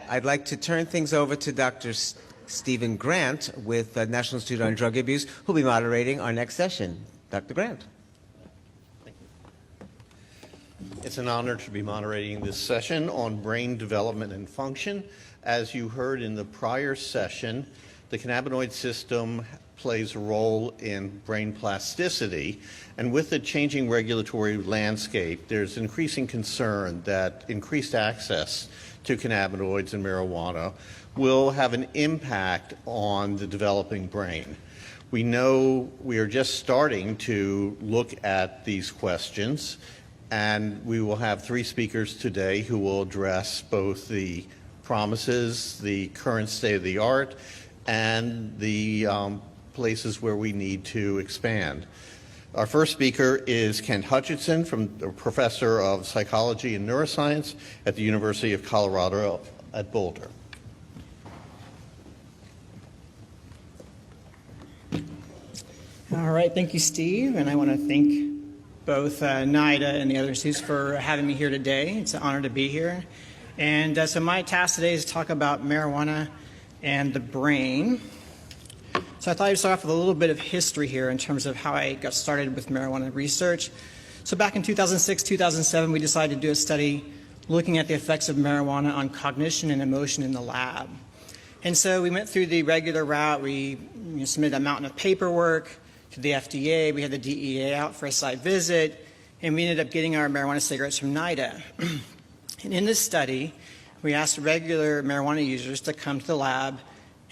I'd like to turn things over to Dr. Stephen Grant with the National Institute on Drug Abuse, who will be moderating our next session. Dr. Grant. Thank you. It's an honor to be moderating this session on brain development and function. As you heard in the prior session, the cannabinoid system plays a role in brain plasticity, and with the changing regulatory landscape, there's increasing concern that increased access to cannabinoids and marijuana will have an impact on the developing brain. We know we are just starting to look at these questions, and we will have 3 speakers today who will address both the promises, the current state of the art, and the places where we need to expand. Our first speaker is Kent Hutchison, professor of psychology and neuroscience at the University of Colorado at Boulder. All right, thank you, Steve, and I want to thank both NIDA and the other institutes for having me here today. It's an honor to be here. And so my task today is to talk about marijuana and the brain. So I thought I'd start off with a little bit of history here in terms of how I got started with marijuana research. So back in 2006, 2007, we decided to do a study looking at the effects of marijuana on cognition and emotion in the lab. And so we went through the regular route. We submitted a mountain of paperwork to the FDA. We had the DEA out for a site visit, and we ended up getting our marijuana cigarettes from NIDA. And in this study, we asked regular marijuana users to come to the lab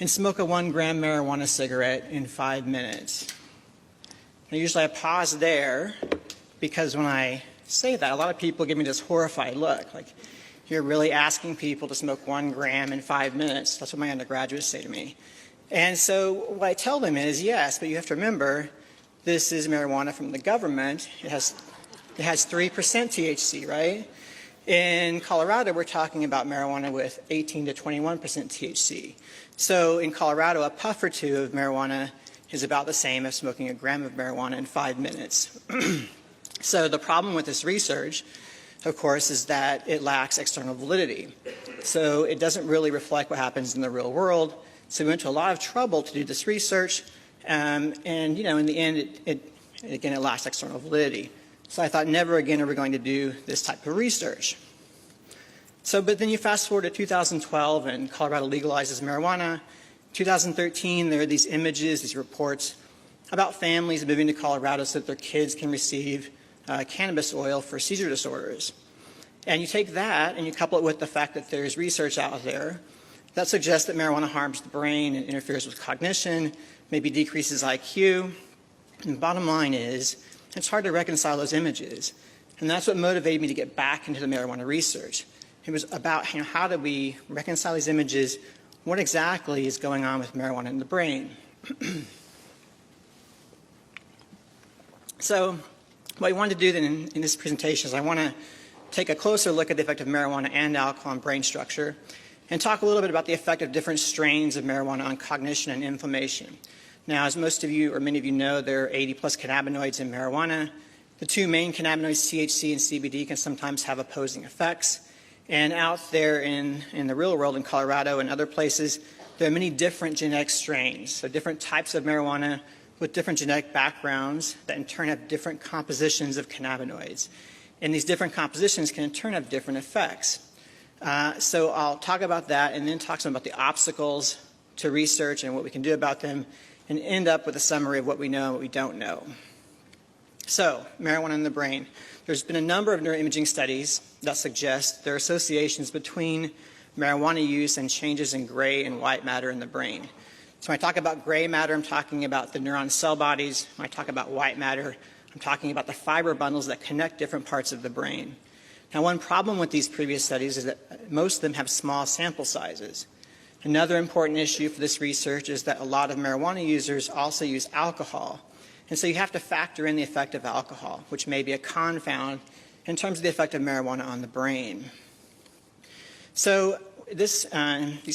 and smoke a 1-gram marijuana cigarette in 5 minutes. Now, usually I pause there because when I say that, a lot of people give me this horrified look, like, you're really asking people to smoke 1 gram in 5 minutes. That's what my undergraduates say to me. And so what I tell them is, yes, but you have to remember, this is marijuana from the government. It has 3% THC, right? In Colorado, we're talking about marijuana with 18 to 21% THC. So in Colorado, a puff or 2 of marijuana is about the same as smoking a gram of marijuana in 5 minutes. So the problem with this research, of course, is that it lacks external validity. So it doesn't really reflect what happens in the real world. So we went to a lot of trouble to do this research, and in the end, it lacks external validity. So I thought, never again are we going to do this type of research. So, but then you fast forward to 2012, and Colorado legalizes marijuana. 2013, there are these images, these reports about families moving to Colorado so that their kids can receive cannabis oil for seizure disorders. And you take that and you couple it with the fact that there's research out there that suggests that marijuana harms the brain and interferes with cognition, maybe decreases IQ. And the bottom line is, it's hard to reconcile those images. And that's what motivated me to get back into the marijuana research. It was about how do we reconcile these images, what exactly is going on with marijuana in the brain. So what I wanted to do then in this presentation is I want to take a closer look at the effect of marijuana and alcohol on brain structure and talk a little bit about the effect of different strains of marijuana on cognition and inflammation. Now, as most of you or many of you know, there are 80 plus cannabinoids in marijuana. The 2 main cannabinoids, THC and CBD, can sometimes have opposing effects. And out there in the real world, in Colorado and other places, there are many different genetic strains, so different types of marijuana with different genetic backgrounds that in turn have different compositions of cannabinoids. And these different compositions can in turn have different effects. So I'll talk about that and then talk some about the obstacles to research and what we can do about them, and end up with a summary of what we know and what we don't know. So, marijuana in the brain. There's been a number of neuroimaging studies that suggest there are associations between marijuana use and changes in gray and white matter in the brain. So when I talk about gray matter, I'm talking about the neuron cell bodies. When I talk about white matter, I'm talking about the fiber bundles that connect different parts of the brain. Now, one problem with these previous studies is that most of them have small sample sizes. Another important issue for this research is that a lot of marijuana users also use alcohol. And so you have to factor in the effect of alcohol, which may be a confound in terms of the effect of marijuana on the brain. So these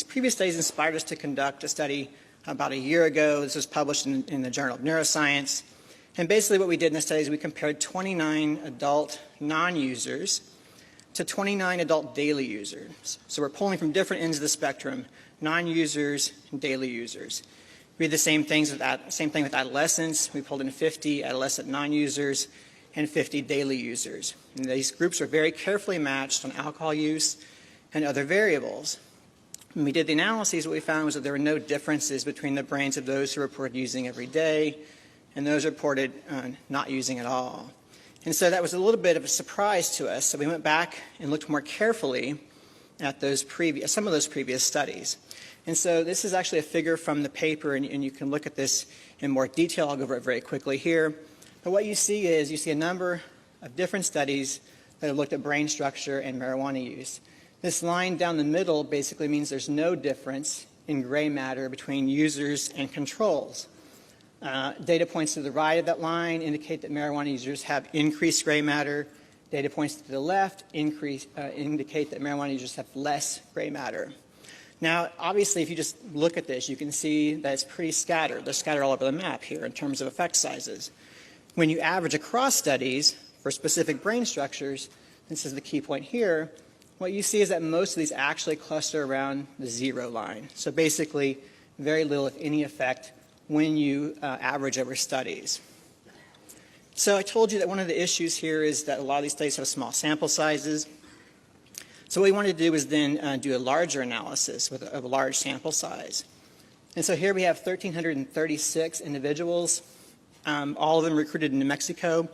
previous studies inspired us to conduct a study about a year ago. This was published in the Journal of Neuroscience. And basically what we did in the study is we compared 29 adult non-users to 29 adult daily users. So we're pulling from different ends of the spectrum, non-users and daily users. We did the same thing with adolescents. We pulled in 50 adolescent non-users and 50 daily users. And these groups were very carefully matched on alcohol use and other variables. When we did the analyses, what we found was that there were no differences between the brains of those who reported using every day and those reported not using at all. And so that was a little bit of a surprise to us. So we went back and looked more carefully at some of those previous studies. And so this is actually a figure from the paper, and you can look at this in more detail. I'll go over it very quickly here. But what you see is you see a number of different studies that have looked at brain structure and marijuana use. This line down the middle basically means there's no difference in gray matter between users and controls. Data points to the right of that line indicate that marijuana users have increased gray matter. Data points to the left indicate that marijuana users have less gray matter. Now, obviously, if you just look at this, you can see that it's pretty scattered. They're scattered all over the map here in terms of effect sizes. When you average across studies for specific brain structures, this is the key point here, what you see is that most of these actually cluster around the 0 line. So basically, very little, if any, effect when you average over studies. So I told you that one of the issues here is that a lot of these studies have small sample sizes. So what we wanted to do is then do a larger analysis with a large sample size. And so here we have 1,336 individuals, all of them recruited in New Mexico,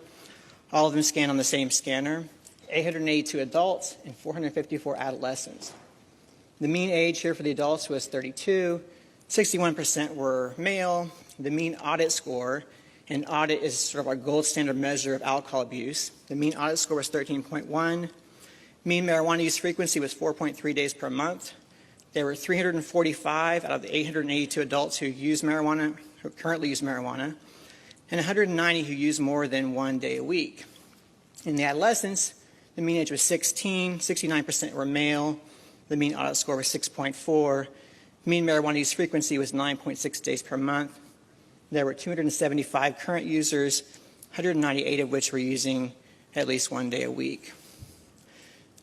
all of them scanned on the same scanner, 882 adults and 454 adolescents. The mean age here for the adults was 32, 61% were male. The mean audit score, and audit is sort of our gold standard measure of alcohol abuse. The mean audit score was 13.1. Mean marijuana use frequency was 4.3 days per month. There were 345 out of the 882 adults who currently use marijuana, and 190 who use more than 1 day a week. In the adolescents, the mean age was 16, 69% were male. The mean audit score was 6.4. Mean marijuana use frequency was 9.6 days per month. There were 275 current users, 198 of which were using at least 1 day a week.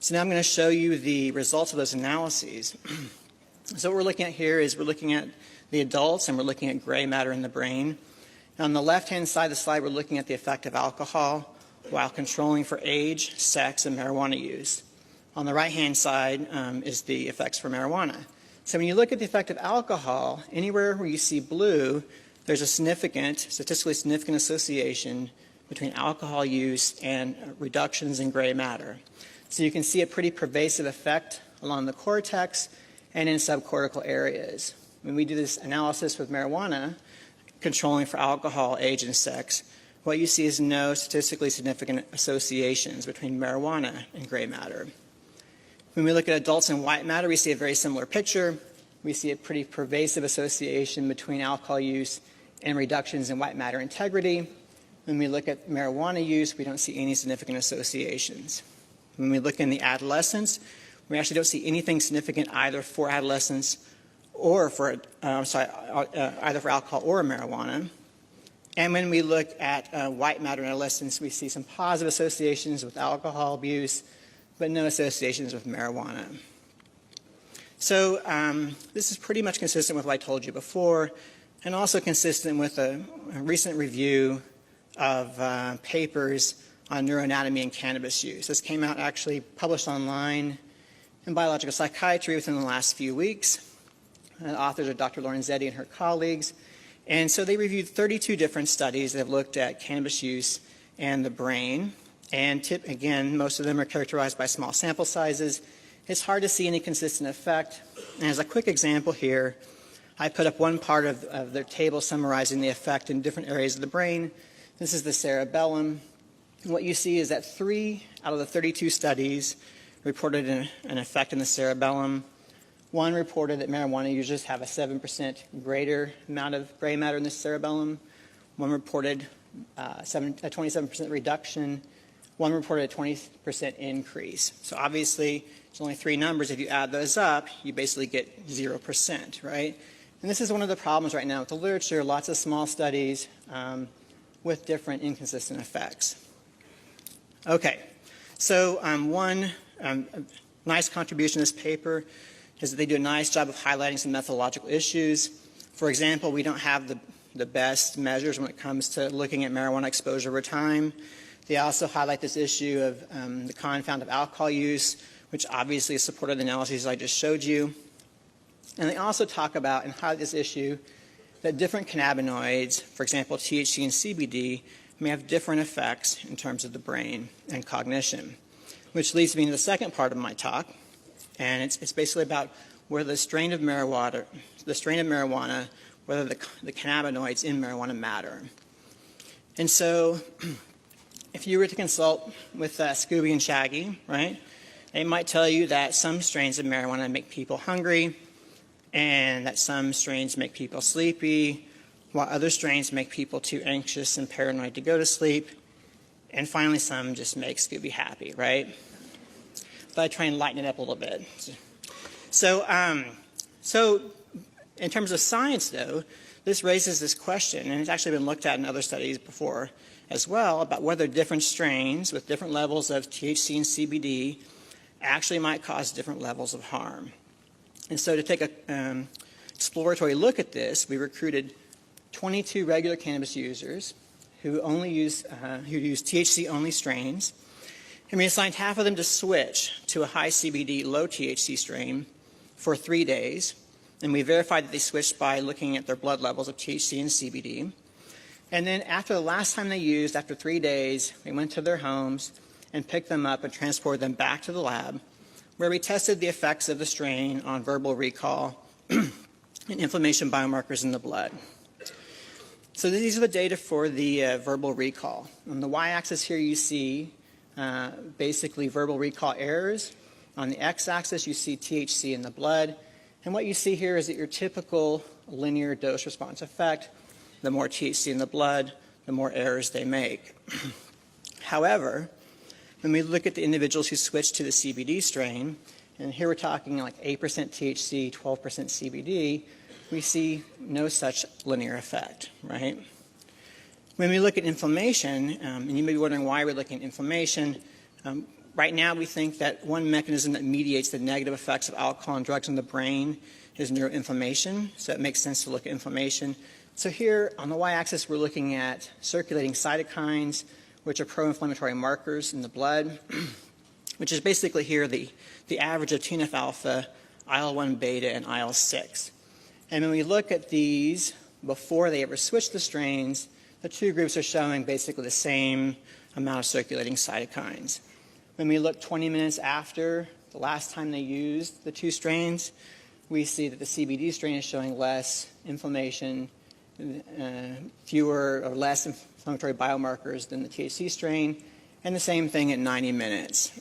So now I'm going to show you the results of those analyses. So what we're looking at here is we're looking at the adults and we're looking at gray matter in the brain. Now on the left-hand side of the slide, we're looking at the effect of alcohol while controlling for age, sex, and marijuana use. On the right-hand side is the effects for marijuana. So when you look at the effect of alcohol, anywhere where you see blue, there's a statistically significant association between alcohol use and reductions in gray matter. So you can see a pretty pervasive effect along the cortex and in subcortical areas. When we do this analysis with marijuana, controlling for alcohol, age, and sex, what you see is no statistically significant associations between marijuana and gray matter. When we look at adults and white matter, we see a very similar picture. We see a pretty pervasive association between alcohol use and reductions in white matter integrity. When we look at marijuana use, we don't see any significant associations. When we look in the adolescents, we actually don't see anything significant either for adolescents or for, either for alcohol or marijuana. And when we look at white matter in adolescents, we see some positive associations with alcohol abuse, but no associations with marijuana. So this is pretty much consistent with what I told you before, and also consistent with a recent review of papers on neuroanatomy and cannabis use. This came out actually published online in Biological Psychiatry within the last few weeks. The authors are Dr. Lorenzetti and her colleagues. And so they reviewed 32 different studies that have looked at cannabis use and the brain. And again, most of them are characterized by small sample sizes. It's hard to see any consistent effect. And as a quick example here, I put up one part of their table summarizing the effect in different areas of the brain. This is the cerebellum. And what you see is that 3 out of the 32 studies reported an effect in the cerebellum. One reported that marijuana users have a 7% greater amount of gray matter in the cerebellum. One reported a 27% reduction. One reported a 20% increase. So obviously, it's only 3 numbers. If you add those up, you basically get 0%, right? And this is one of the problems right now with the literature, lots of small studies with different inconsistent effects. Okay, so one a nice contribution to this paper is that they do a nice job of highlighting some methodological issues. For example, we don't have the best measures when it comes to looking at marijuana exposure over time. They also highlight this issue of the confound of alcohol use, which obviously is supported in the analyses I just showed you. And they also talk about and highlight this issue that different cannabinoids, for example, THC and CBD, may have different effects in terms of the brain and cognition, which leads me to the second part of my talk. And it's basically about whether the strain of marijuana, whether the cannabinoids in marijuana matter. And so if you were to consult with Scooby and Shaggy, right, they might tell you that some strains of marijuana make people hungry, and that some strains make people sleepy, while other strains make people too anxious and paranoid to go to sleep, and finally some just make Scooby happy, right? But I try and lighten it up a little bit. So in terms of science, though, this raises this question, and it's actually been looked at in other studies before as well, about whether different strains with different levels of THC and CBD actually might cause different levels of harm. And so to take an exploratory look at this, we recruited 22 regular cannabis users who use THC-only strains, and we assigned half of them to switch to a high CBD, low THC strain for 3 days, and we verified that they switched by looking at their blood levels of THC and CBD. And then after the last time they used, after 3 days, we went to their homes and picked them up and transported them back to the lab, where we tested the effects of the strain on verbal recall and inflammation biomarkers in the blood. So these are the data for the verbal recall. On the y-axis here you see basically verbal recall errors. On the x-axis you see THC in the blood. And what you see here is that your typical linear dose response effect, the more THC in the blood, the more errors they make. However, when we look at the individuals who switched to the CBD strain, and here we're talking like 8% THC, 12% CBD, we see no such linear effect, right? When we look at inflammation, and you may be wondering why we're looking at inflammation, right now we think that one mechanism that mediates the negative effects of alcohol and drugs in the brain is neuroinflammation, so it makes sense to look at inflammation. So here on the y-axis we're looking at circulating cytokines, which are pro-inflammatory markers in the blood, which is basically here the average of TNF-alpha, IL-1 beta, and IL-6. And when we look at these before they ever switch the strains, the two groups are showing basically the same amount of circulating cytokines. When we look 20 minutes after the last time they used the two strains, we see that the CBD strain is showing less inflammation, fewer or less inflammatory biomarkers than the THC strain, and the same thing at 90 minutes.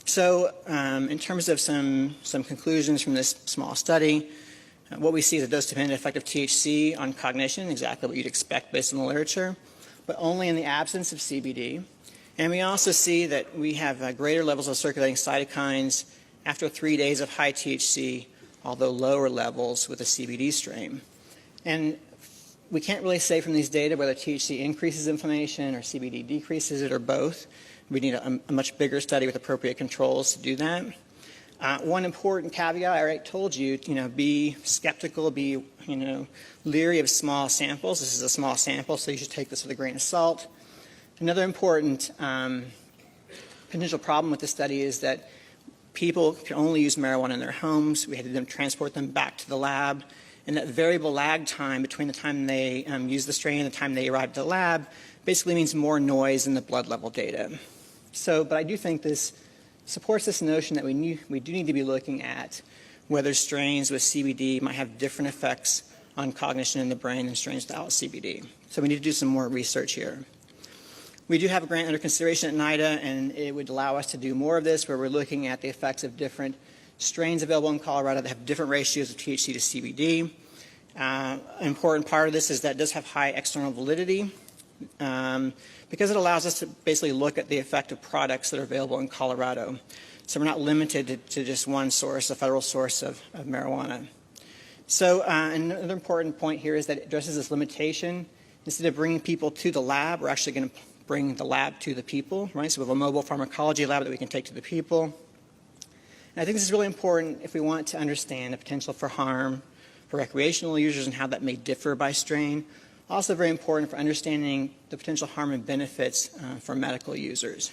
So in terms of some conclusions from this small study, what we see is a dose-dependent effect of THC on cognition, exactly what you'd expect based on the literature, but only in the absence of CBD. And we also see that we have greater levels of circulating cytokines after 3 days of high THC, although lower levels with a CBD strain. And we can't really say from these data whether THC increases inflammation or CBD decreases it or both. We need a much bigger study with appropriate controls to do that. One important caveat, I already told you, be skeptical, be, leery of small samples. This is a small sample, so you should take this with a grain of salt. Another important potential problem with the study is that people can only use marijuana in their homes. We had to then transport them back to the lab. And that variable lag time between the time they use the strain and the time they arrive at the lab basically means more noise in the blood level data. But I do think this supports this notion that we do need to be looking at whether strains with CBD might have different effects on cognition in the brain than strains without CBD. So we need to do some more research here. We do have a grant under consideration at NIDA, and it would allow us to do more of this, where we're looking at the effects of different strains available in Colorado that have different ratios of THC to CBD. An important part of this is that it does have high external validity because it allows us to basically look at the effect of products that are available in Colorado. So we're not limited to just one source, a federal source of marijuana. So another important point here is that it addresses this limitation. Instead of bringing people to the lab, we're actually going to bring the lab to the people, right? So we have a mobile pharmacology lab that we can take to the people. And I think this is really important if we want to understand the potential for harm for recreational users and how that may differ by strain. Also very important for understanding the potential harm and benefits for medical users.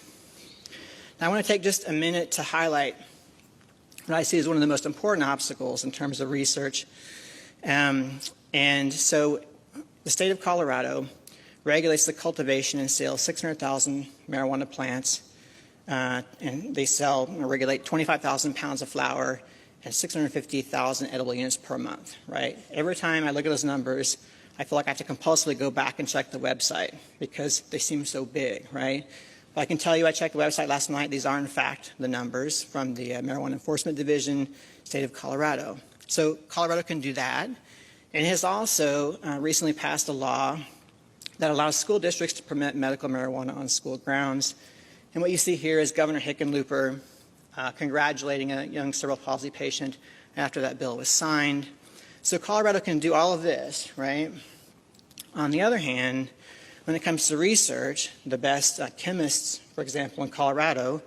Now I want to take just a minute to highlight what I see as one of the most important obstacles in terms of research. And so the state of Colorado regulates the cultivation and sale of 600,000 marijuana plants, and they sell or regulate 25,000 pounds of flower and 650,000 edible units per month, right? Every time I look at those numbers, I feel like I have to compulsively go back and check the website because they seem so big, right? But I can tell you I checked the website last night. These are, in fact, the numbers from the Marijuana Enforcement Division, state of Colorado. So Colorado can do that. And it has also recently passed a law that allows school districts to permit medical marijuana on school grounds. And what you see here is Governor Hickenlooper congratulating a young cerebral palsy patient after that bill was signed. So Colorado can do all of this, right? On the other hand, when it comes to research, the best chemists, for example, in Colorado,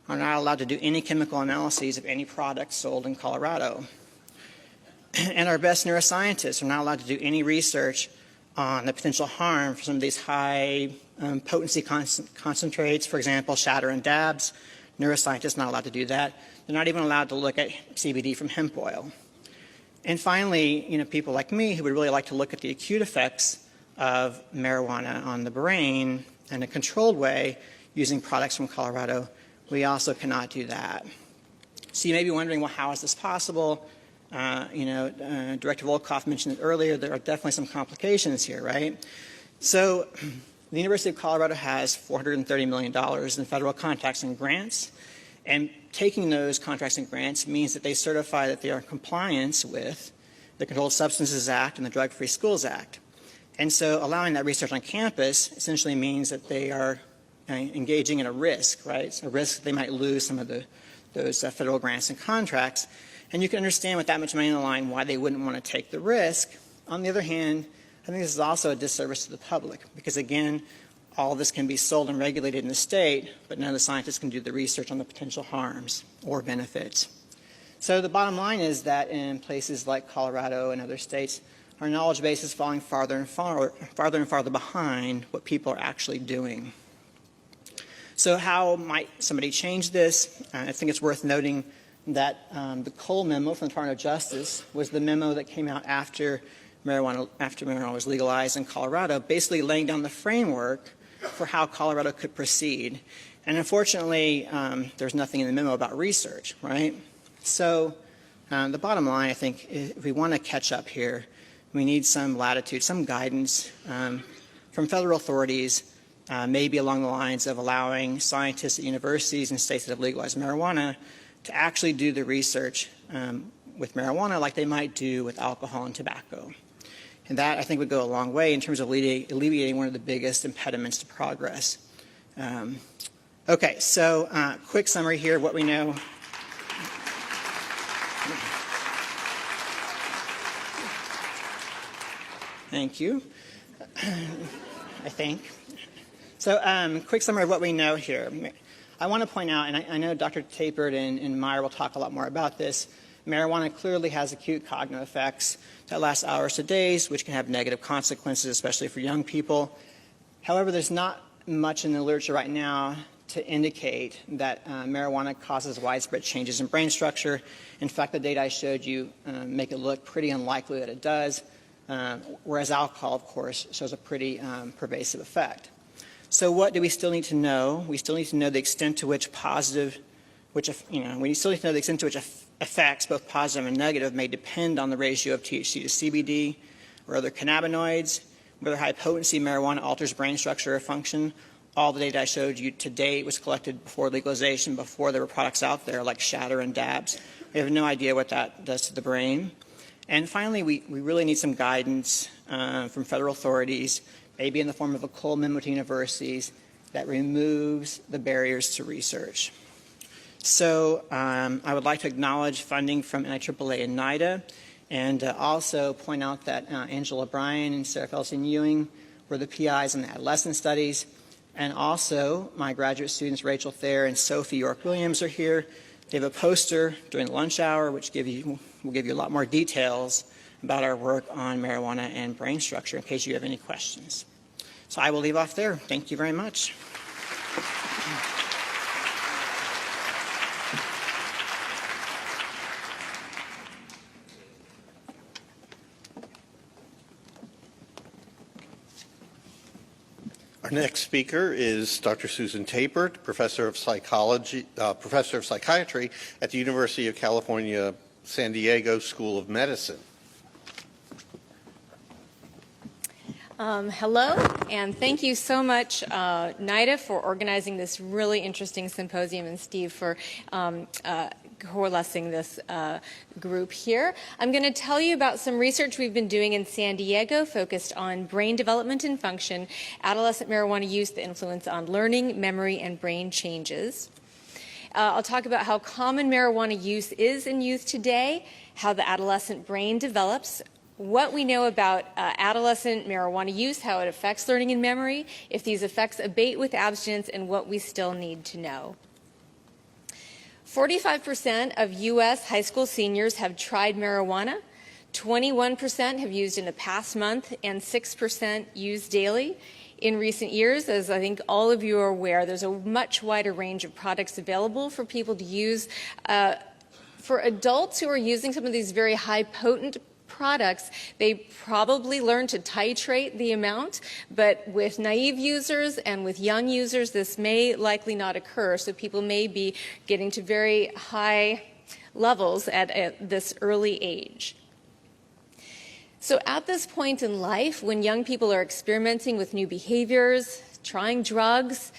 are not allowed to do any chemical analyses of any product sold in Colorado. And our best neuroscientists are not allowed to do any research on the potential harm for some of these high potency concentrates, for example, shatter and dabs. Neuroscientists are not allowed to do that. They're not even allowed to look at CBD from hemp oil. And finally, people like me who would really like to look at the acute effects of marijuana on the brain in a controlled way using products from Colorado, we also cannot do that. So you may be wondering, well, how is this possible? Director Volkoff mentioned it earlier. There are definitely some complications here, right? So the University of Colorado has $430 million in federal contracts and grants. And taking those contracts and grants means that they certify that they are in compliance with the Controlled Substances Act and the Drug-Free Schools Act. And so allowing that research on campus essentially means that they are engaging in a risk, right? It's a risk that they might lose some of those federal grants and contracts. And you can understand with that much money on the line why they wouldn't want to take the risk. On the other hand, I think this is also a disservice to the public because, again, all of this can be sold and regulated in the state, but none of the scientists can do the research on the potential harms or benefits. So the bottom line is that in places like Colorado and other states, our knowledge base is falling farther and farther behind what people are actually doing. So how might somebody change this? I think it's worth noting that the Cole memo from the Department of Justice was the memo that came out after marijuana was legalized in Colorado, basically laying down the framework for how Colorado could proceed. And unfortunately, there's nothing in the memo about research, right? So the bottom line, I think, is if we want to catch up here, we need some latitude, some guidance from federal authorities, maybe along the lines of allowing scientists at universities and states that have legalized marijuana to actually do the research with marijuana like they might do with alcohol and tobacco. And that, I think, would go a long way in terms of alleviating one of the biggest impediments to progress. Okay, so quick summary here of what we know. Thank you, I think. So quick summary of what we know here. I want to point out, and I know Dr. Tapert and Meier will talk a lot more about this, marijuana clearly has acute cognitive effects that last hours to days, which can have negative consequences, especially for young people. However, there's not much in the literature right now to indicate that marijuana causes widespread changes in brain structure. In fact, the data I showed you make it look pretty unlikely that it does, whereas alcohol, of course, shows a pretty pervasive effect. So what do we still need to know? We still need to know the extent to which we still need to know the extent to which effects, both positive and negative, may depend on the ratio of THC to CBD or other cannabinoids, whether high-potency marijuana alters brain structure or function. All the data I showed you to date was collected before legalization, before there were products out there like shatter and dabs. We have no idea what that does to the brain. And finally, we really need some guidance from federal authorities, maybe in the form of a Cole memo to universities that removes the barriers to research. So I would like to acknowledge funding from NIAAA and NIDA, and also point out that Angela Bryan and Sarah Felsen Ewing were the PIs in the adolescent studies. And also, my graduate students, Rachel Thayer and Sophie York-Williams, are here. They have a poster during lunch hour, which will give you a lot more details about our work on marijuana and brain structure in case you have any questions. So I will leave off there. Thank you very much. Our next speaker is Dr. Susan Tapert, professor of psychiatry at the University of California, San Diego School of Medicine. Hello, and thank you so much, NIDA, for organizing this really interesting symposium, and Steve for coalescing this group here. I'm going to tell you about some research we've been doing in San Diego focused on brain development and function, adolescent marijuana use, the influence on learning, memory, and brain changes. I'll talk about how common marijuana use is in youth today, how the adolescent brain develops, what we know about adolescent marijuana use, how it affects learning and memory, if these effects abate with abstinence, and what we still need to know. 45% of U.S. high school seniors have tried marijuana, 21% have used in the past month, and 6% use daily. In recent years, as I think all of you are aware, there's a much wider range of products available for people to use. For adults who are using some of these very high potent products, they probably learn to titrate the amount, but with naive users and with young users, this may likely not occur, so people may be getting to very high levels at this early age. So at this point in life, when young people are experimenting with new behaviors, trying drugs,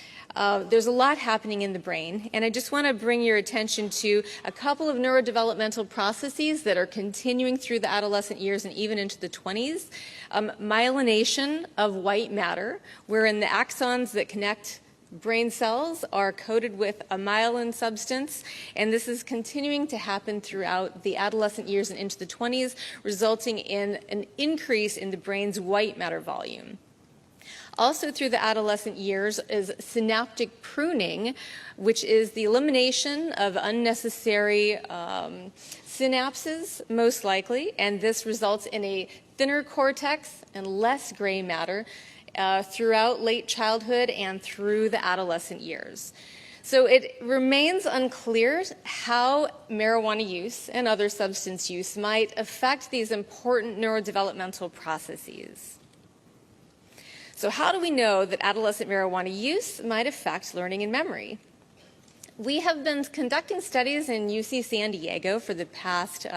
there's a lot happening in the brain, and I just want to bring your attention to a couple of neurodevelopmental processes that are continuing through the adolescent years and even into the 20s. Myelination of white matter, wherein the axons that connect brain cells are coated with a myelin substance, and this is continuing to happen throughout the adolescent years and into the 20s, resulting in an increase in the brain's white matter volume. Also through the adolescent years is synaptic pruning, which is the elimination of unnecessary synapses, most likely, and this results in a thinner cortex and less gray matter throughout late childhood and through the adolescent years. So it remains unclear how marijuana use and other substance use might affect these important neurodevelopmental processes. So how do we know that adolescent marijuana use might affect learning and memory? We have been conducting studies in UC San Diego for the past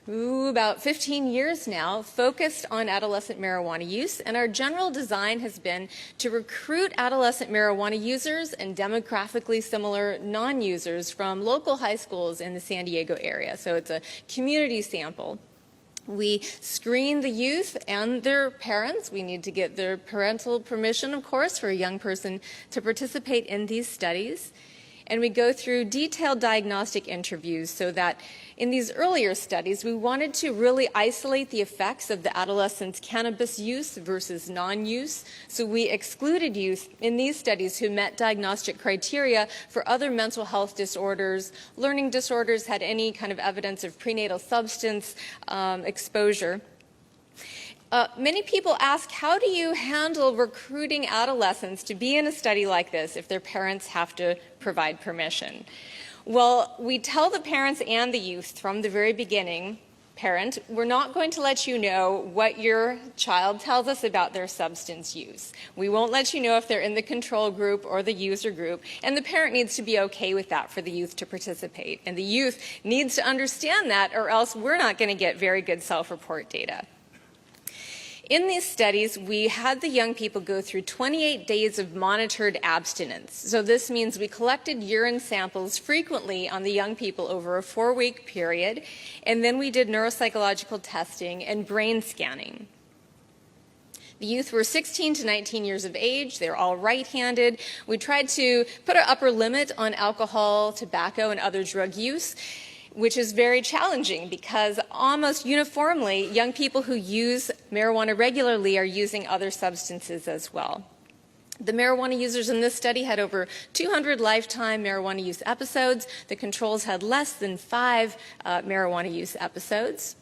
about 15 years now, focused on adolescent marijuana use, and our general design has been to recruit adolescent marijuana users and demographically similar non-users from local high schools in the San Diego area. So it's a community sample. We screen the youth and their parents. We need to get their parental permission, of course, for a young person to participate in these studies. And we go through detailed diagnostic interviews so that in these earlier studies, we wanted to really isolate the effects of the adolescents' cannabis use versus non-use. So we excluded youth in these studies who met diagnostic criteria for other mental health disorders, learning disorders, had any kind of evidence of prenatal substance exposure. Many people ask, how do you handle recruiting adolescents to be in a study like this if their parents have to provide permission? Well, we tell the parents and the youth from the very beginning, parent, we're not going to let you know what your child tells us about their substance use. We won't let you know if they're in the control group or the user group, and the parent needs to be okay with that for the youth to participate. And the youth needs to understand that, or else we're not going to get very good self-report data. In these studies, we had the young people go through 28 days of monitored abstinence. So this means we collected urine samples frequently on the young people over a 4-week period, and then we did neuropsychological testing and brain scanning. The youth were 16 to 19 years of age. They're all right-handed. We tried to put an upper limit on alcohol, tobacco, and other drug use, which is very challenging because almost uniformly, young people who use marijuana regularly are using other substances as well. The marijuana users in this study had over 200 lifetime marijuana use episodes. The controls had less than 5 marijuana use episodes.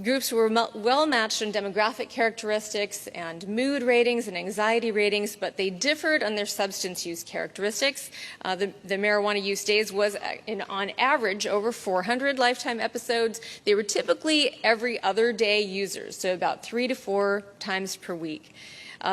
Groups were well matched on demographic characteristics and mood ratings and anxiety ratings, but they differed on their substance use characteristics. The marijuana use days was, on average, over 400 lifetime episodes. They were typically every other day users, so about 3 to 4 times per week.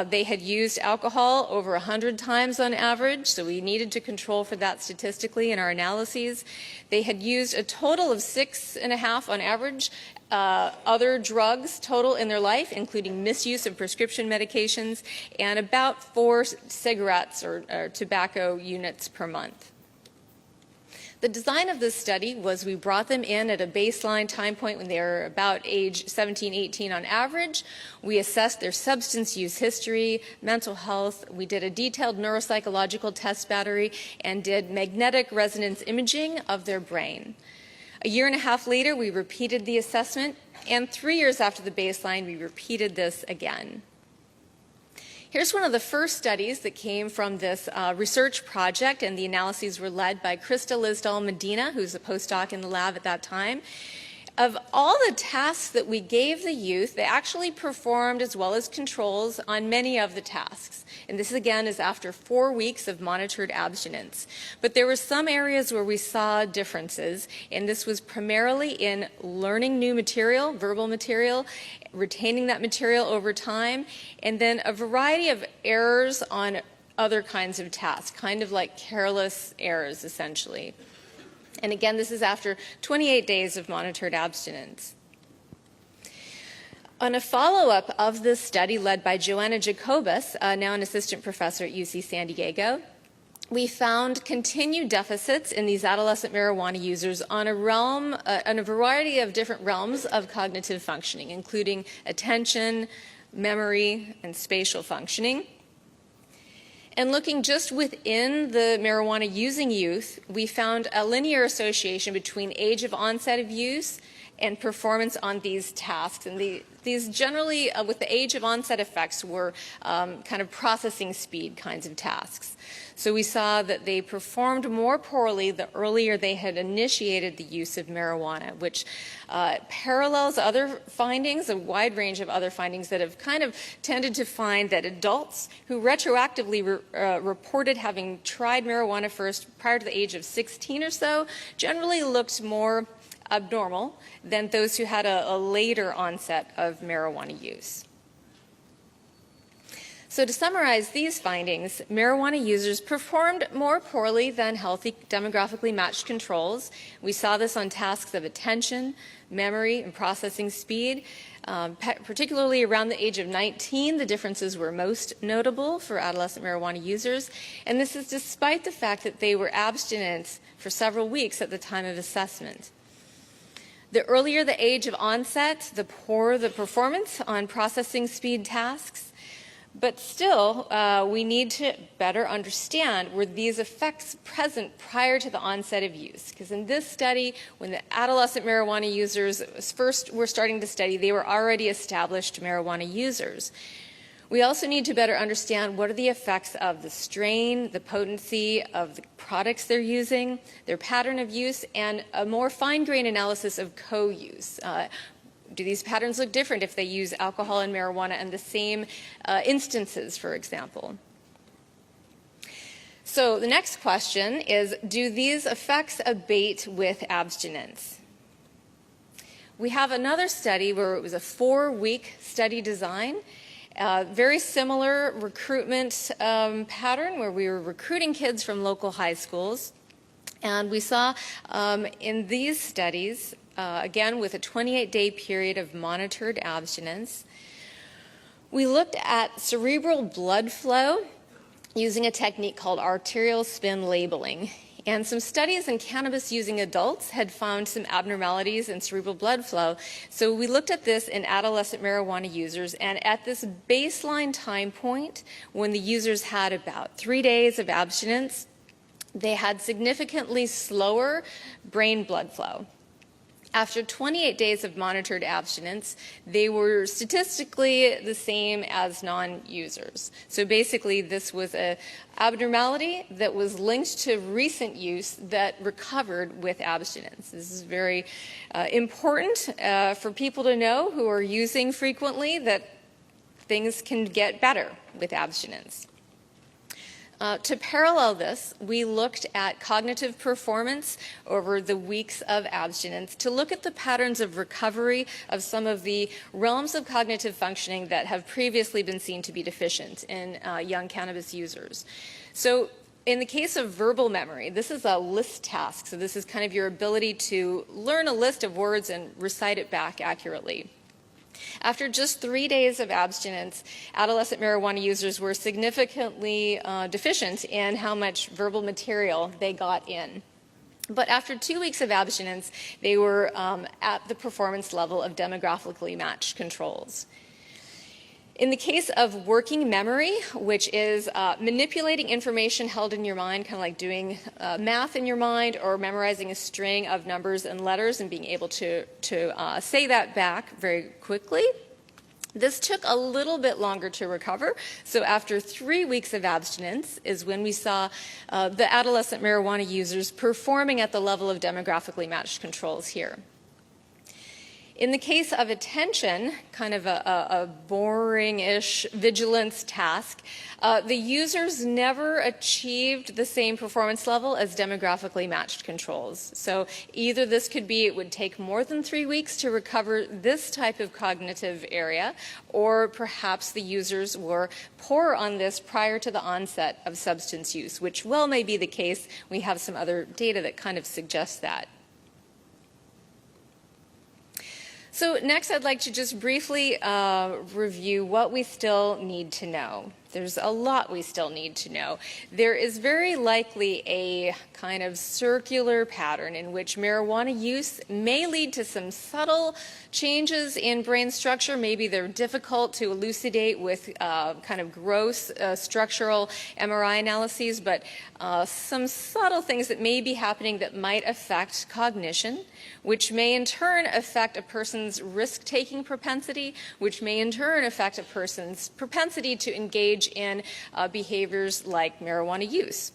They had used alcohol over 100 times on average, so we needed to control for that statistically in our analyses. They had used a total of 6.5 on average other drugs total in their life, including misuse of prescription medications, and about 4 cigarettes or tobacco units per month. The design of this study was we brought them in at a baseline time point when they were about age 17, 18 on average. We assessed their substance use history, mental health. We did a detailed neuropsychological test battery and did magnetic resonance imaging of their brain. A year and a half later, we repeated the assessment, and 3 years after the baseline, we repeated this again. Here's one of the first studies that came from this research project, and the analyses were led by Krista Lisdahl Medina, who's a postdoc in the lab at that time. Of all the tasks that we gave the youth, they actually performed as well as controls on many of the tasks. And this, again, is after 4 weeks of monitored abstinence. But there were some areas where we saw differences, and this was primarily in learning new material, verbal material, retaining that material over time, and then a variety of errors on other kinds of tasks, kind of like careless errors, essentially. And again, this is after 28 days of monitored abstinence. On a follow-up of this study led by Joanna Jacobus, now an assistant professor at UC San Diego, we found continued deficits in these adolescent marijuana users on a variety of different realms of cognitive functioning, including attention, memory, and spatial functioning. And looking just within the marijuana using youth, we found a linear association between age of onset of use and performance on these tasks. And these generally, with the age of onset effects, were kind of processing speed kinds of tasks. So we saw that they performed more poorly the earlier they had initiated the use of marijuana, which parallels other findings, a wide range of other findings that have kind of tended to find that adults who retroactively reported having tried marijuana first prior to the age of 16 or so generally looked more abnormal than those who had a later onset of marijuana use. So to summarize these findings, marijuana users performed more poorly than healthy demographically matched controls. We saw this on tasks of attention, memory, and processing speed. Particularly around the age of 19, the differences were most notable for adolescent marijuana users. And this is despite the fact that they were abstinent for several weeks at the time of assessment. The earlier the age of onset, the poorer the performance on processing speed tasks. But still, we need to better understand, were these effects present prior to the onset of use? Because in this study, when the adolescent marijuana users first were starting to study, they were already established marijuana users. We also need to better understand what are the effects of the strain, the potency of the products they're using, their pattern of use, and a more fine-grained analysis of co-use. Do these patterns look different if they use alcohol and marijuana in the same instances, for example? So the next question is, do these effects abate with abstinence? We have another study where it was a 4-week study design, very similar recruitment pattern where we were recruiting kids from local high schools. And we saw in these studies, again with a 28-day period of monitored abstinence, we looked at cerebral blood flow using a technique called arterial spin labeling. And some studies in cannabis using adults had found some abnormalities in cerebral blood flow. So we looked at this in adolescent marijuana users, and at this baseline time point, when the users had about 3 days of abstinence, they had significantly slower brain blood flow. After 28 days of monitored abstinence, they were statistically the same as non-users. So basically, this was an abnormality that was linked to recent use that recovered with abstinence. This is very important for people to know who are using frequently, that things can get better with abstinence. To parallel this, we looked at cognitive performance over the weeks of abstinence to look at the patterns of recovery of some of the realms of cognitive functioning that have previously been seen to be deficient in young cannabis users. So in the case of verbal memory, this is a list task. So this is kind of your ability to learn a list of words and recite it back accurately. After just 3 days of abstinence, adolescent marijuana users were significantly deficient in how much verbal material they got in. But after 2 weeks of abstinence, they were at the performance level of demographically matched controls. In the case of working memory, which is manipulating information held in your mind, kind of like doing math in your mind or memorizing a string of numbers and letters and being able to say that back very quickly, this took a little bit longer to recover. So after 3 weeks of abstinence is when we saw the adolescent marijuana users performing at the level of demographically matched controls here. In the case of attention, kind of a boring-ish vigilance task, the users never achieved the same performance level as demographically matched controls. So either this could be it would take more than 3 weeks to recover this type of cognitive area, or perhaps the users were poor on this prior to the onset of substance use, which well may be the case. We have some other data that kind of suggests that. So next, I'd like to just briefly review what we still need to know. There's a lot we still need to know. There is very likely a kind of circular pattern in which marijuana use may lead to some subtle changes in brain structure. Maybe they're difficult to elucidate with kind of gross structural MRI analyses, but some subtle things that may be happening that might affect cognition, which may in turn affect a person's risk-taking propensity, which may in turn affect a person's propensity to engage in behaviors like marijuana use.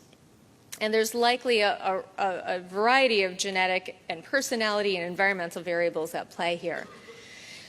And there's likely a variety of genetic and personality and environmental variables at play here.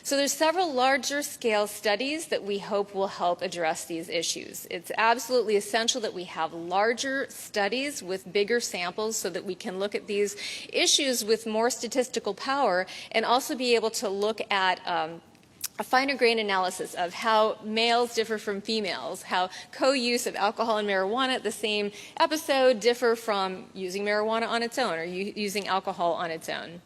So there's several larger scale studies that we hope will help address these issues. It's absolutely essential that we have larger studies with bigger samples so that we can look at these issues with more statistical power and also be able to look at a finer grain analysis of how males differ from females, how co-use of alcohol and marijuana at the same episode differ from using marijuana on its own or using alcohol on its own.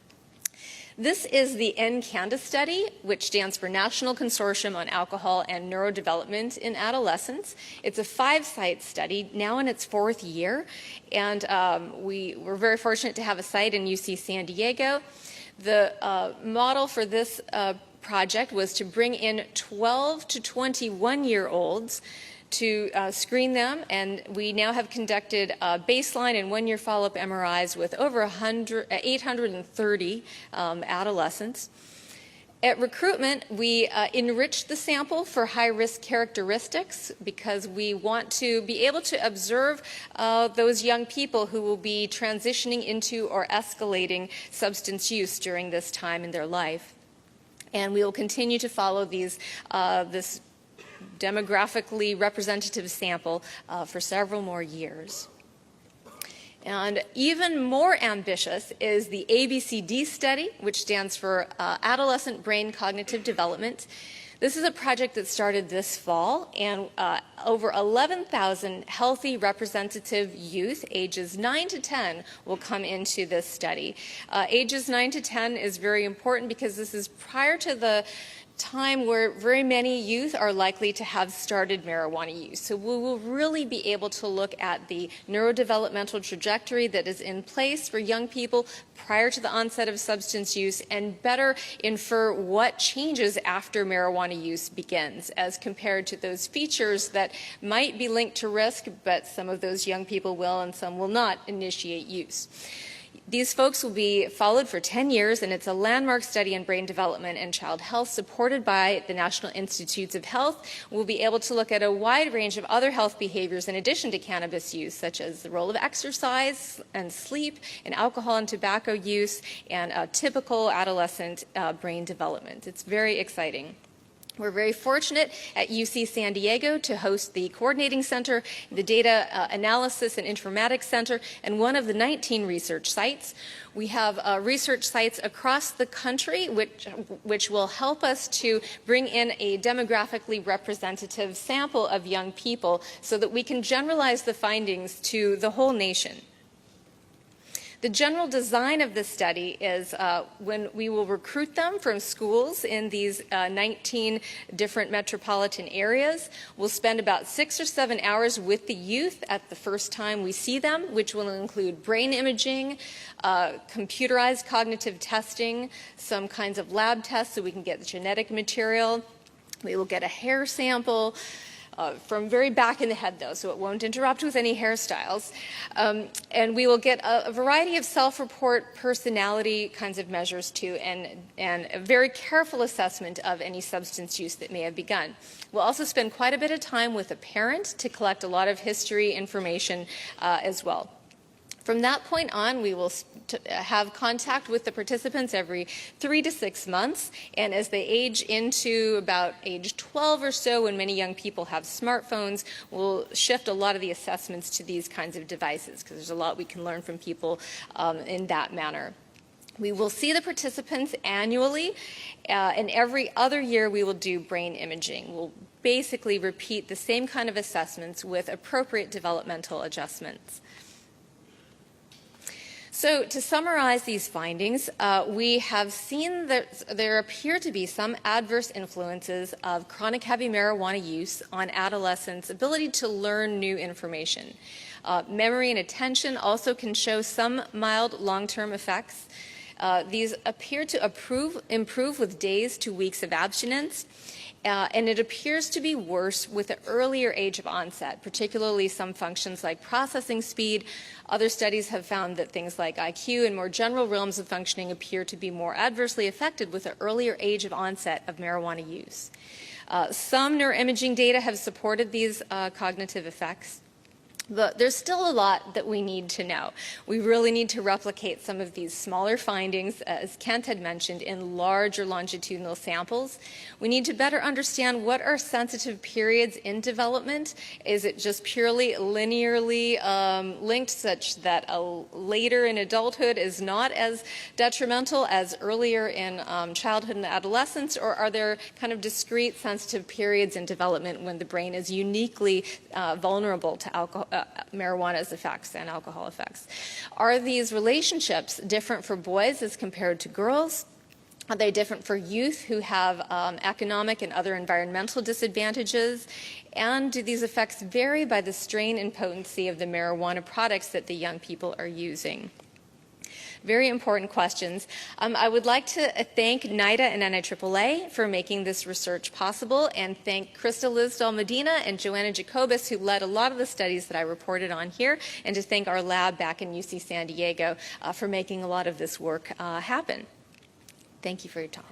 This is the NIDA study, which stands for National Consortium on Alcohol and Neurodevelopment in Adolescents. It's a 5-site study, now in its 4th year, and we were very fortunate to have a site in UC San Diego. The model for this project was to bring in 12 to 21-year-olds to screen them, and we now have conducted baseline and 1-year follow-up MRIs with over 830 adolescents. At recruitment, we enriched the sample for high-risk characteristics because we want to be able to observe those young people who will be transitioning into or escalating substance use during this time in their life. And we will continue to follow this demographically representative sample for several more years. And even more ambitious is the ABCD study, which stands for Adolescent Brain Cognitive Development. This is a project that started this fall, and over 11,000 healthy representative youth, ages 9 to 10, will come into this study. Ages 9 to 10 is very important because this is prior to the time where very many youth are likely to have started marijuana use. So we will really be able to look at the neurodevelopmental trajectory that is in place for young people prior to the onset of substance use and better infer what changes after marijuana use begins as compared to those features that might be linked to risk, but some of those young people will and some will not initiate use. These folks will be followed for 10 years, and it's a landmark study in brain development and child health supported by the National Institutes of Health. We'll be able to look at a wide range of other health behaviors in addition to cannabis use, such as the role of exercise and sleep, and alcohol and tobacco use, and typical adolescent brain development. It's very exciting. We're very fortunate at UC San Diego to host the Coordinating Center, the Data Analysis and Informatics Center, and one of the 19 research sites. We have research sites across the country which will help us to bring in a demographically representative sample of young people so that we can generalize the findings to the whole nation. The general design of this study is when we will recruit them from schools in these 19 different metropolitan areas. We'll spend about 6 or 7 hours with the youth at the first time we see them, which will include brain imaging, computerized cognitive testing, some kinds of lab tests so we can get the genetic material. We will get a hair sample. From very back in the head, though, so it won't interrupt with any hairstyles. And we will get a variety of self-report personality kinds of measures, too, and a very careful assessment of any substance use that may have begun. We'll also spend quite a bit of time with a parent to collect a lot of history information as well. From that point on, we will have contact with the participants every 3 to 6 months, and as they age into about age 12 or so, when many young people have smartphones, we'll shift a lot of the assessments to these kinds of devices, because there's a lot we can learn from people in that manner. We will see the participants annually, and every other year we will do brain imaging. We'll basically repeat the same kind of assessments with appropriate developmental adjustments. So to summarize these findings, we have seen that there appear to be some adverse influences of chronic heavy marijuana use on adolescents' ability to learn new information. Memory and attention also can show some mild long-term effects. These appear to improve with days to weeks of abstinence. And it appears to be worse with the earlier age of onset, particularly some functions like processing speed. Other studies have found that things like IQ and more general realms of functioning appear to be more adversely affected with the earlier age of onset of marijuana use. Some neuroimaging data have supported these cognitive effects. But there's still a lot that we need to know. We really need to replicate some of these smaller findings, as Kent had mentioned, in larger longitudinal samples. We need to better understand what are sensitive periods in development. Is it just purely linearly linked, such that later in adulthood is not as detrimental as earlier in childhood and adolescence, or are there kind of discrete sensitive periods in development when the brain is uniquely vulnerable to marijuana's effects and alcohol effects? Are these relationships different for boys as compared to girls? Are they different for youth who have economic and other environmental disadvantages? And do these effects vary by the strain and potency of the marijuana products that the young people are using? Very important questions. I would like to thank NIDA and NIAAA for making this research possible, and thank Krista Lisdahl Medina and Joanna Jacobus, who led a lot of the studies that I reported on here, and to thank our lab back in UC San Diego for making a lot of this work happen. Thank you for your time.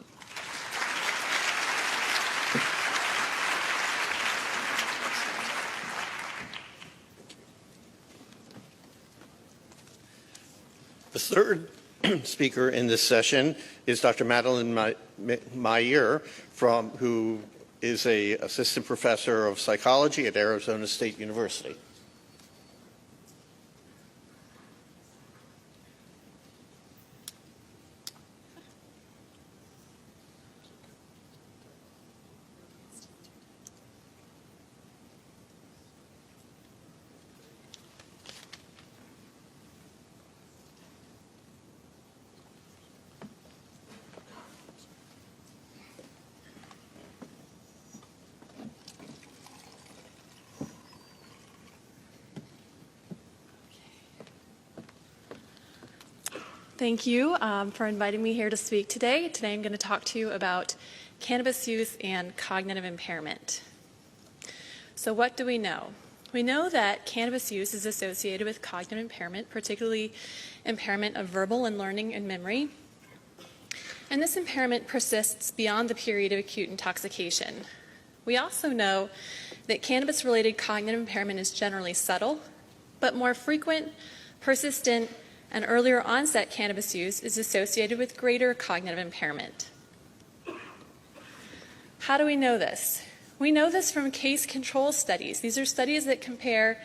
The third speaker in this session is Dr. Madeline Meier, who is an assistant professor of psychology at Arizona State University. Thank you for inviting me here to speak today. Today I'm going to talk to you about cannabis use and cognitive impairment. So what do we know? We know that cannabis use is associated with cognitive impairment, particularly impairment of verbal and learning and memory. And this impairment persists beyond the period of acute intoxication. We also know that cannabis-related cognitive impairment is generally subtle, but more frequent, persistent, and earlier onset cannabis use is associated with greater cognitive impairment. How do we know this? We know this from case control studies. These are studies that compare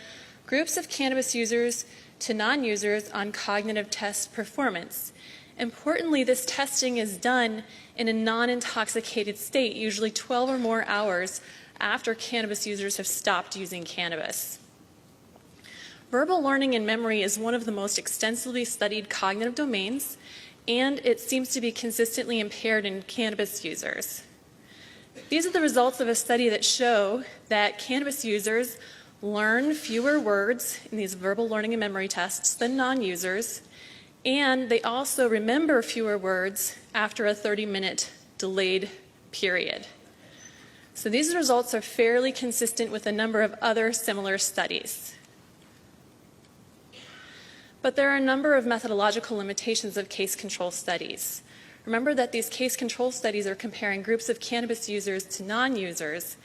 groups of cannabis users to non-users on cognitive test performance. Importantly, this testing is done in a non-intoxicated state, usually 12 or more hours after cannabis users have stopped using cannabis. Verbal learning and memory is one of the most extensively studied cognitive domains, and it seems to be consistently impaired in cannabis users. These are the results of a study that show that cannabis users learn fewer words in these verbal learning and memory tests than non-users, and they also remember fewer words after a 30-minute delayed period. So these results are fairly consistent with a number of other similar studies. But there are a number of methodological limitations of case control studies. Remember that these case control studies are comparing groups of cannabis users to non-users,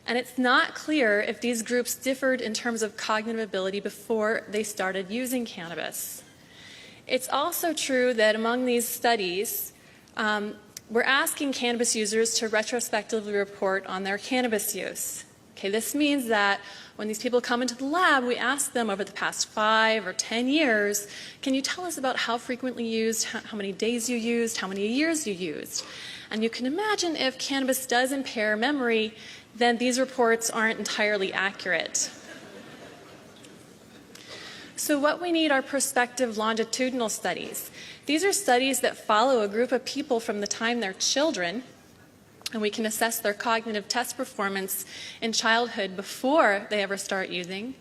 and it's not clear if these groups differed in terms of cognitive ability before they started using cannabis. It's also true that among these studies, we're asking cannabis users to retrospectively report on their cannabis use. Okay, this means that when these people come into the lab, we ask them over the past 5 or 10 years, can you tell us about how frequently you used, how many days you used, how many years you used? And you can imagine if cannabis does impair memory, then these reports aren't entirely accurate. So what we need are prospective longitudinal studies. These are studies that follow a group of people from the time they're children, and we can assess their cognitive test performance in childhood before they ever start using.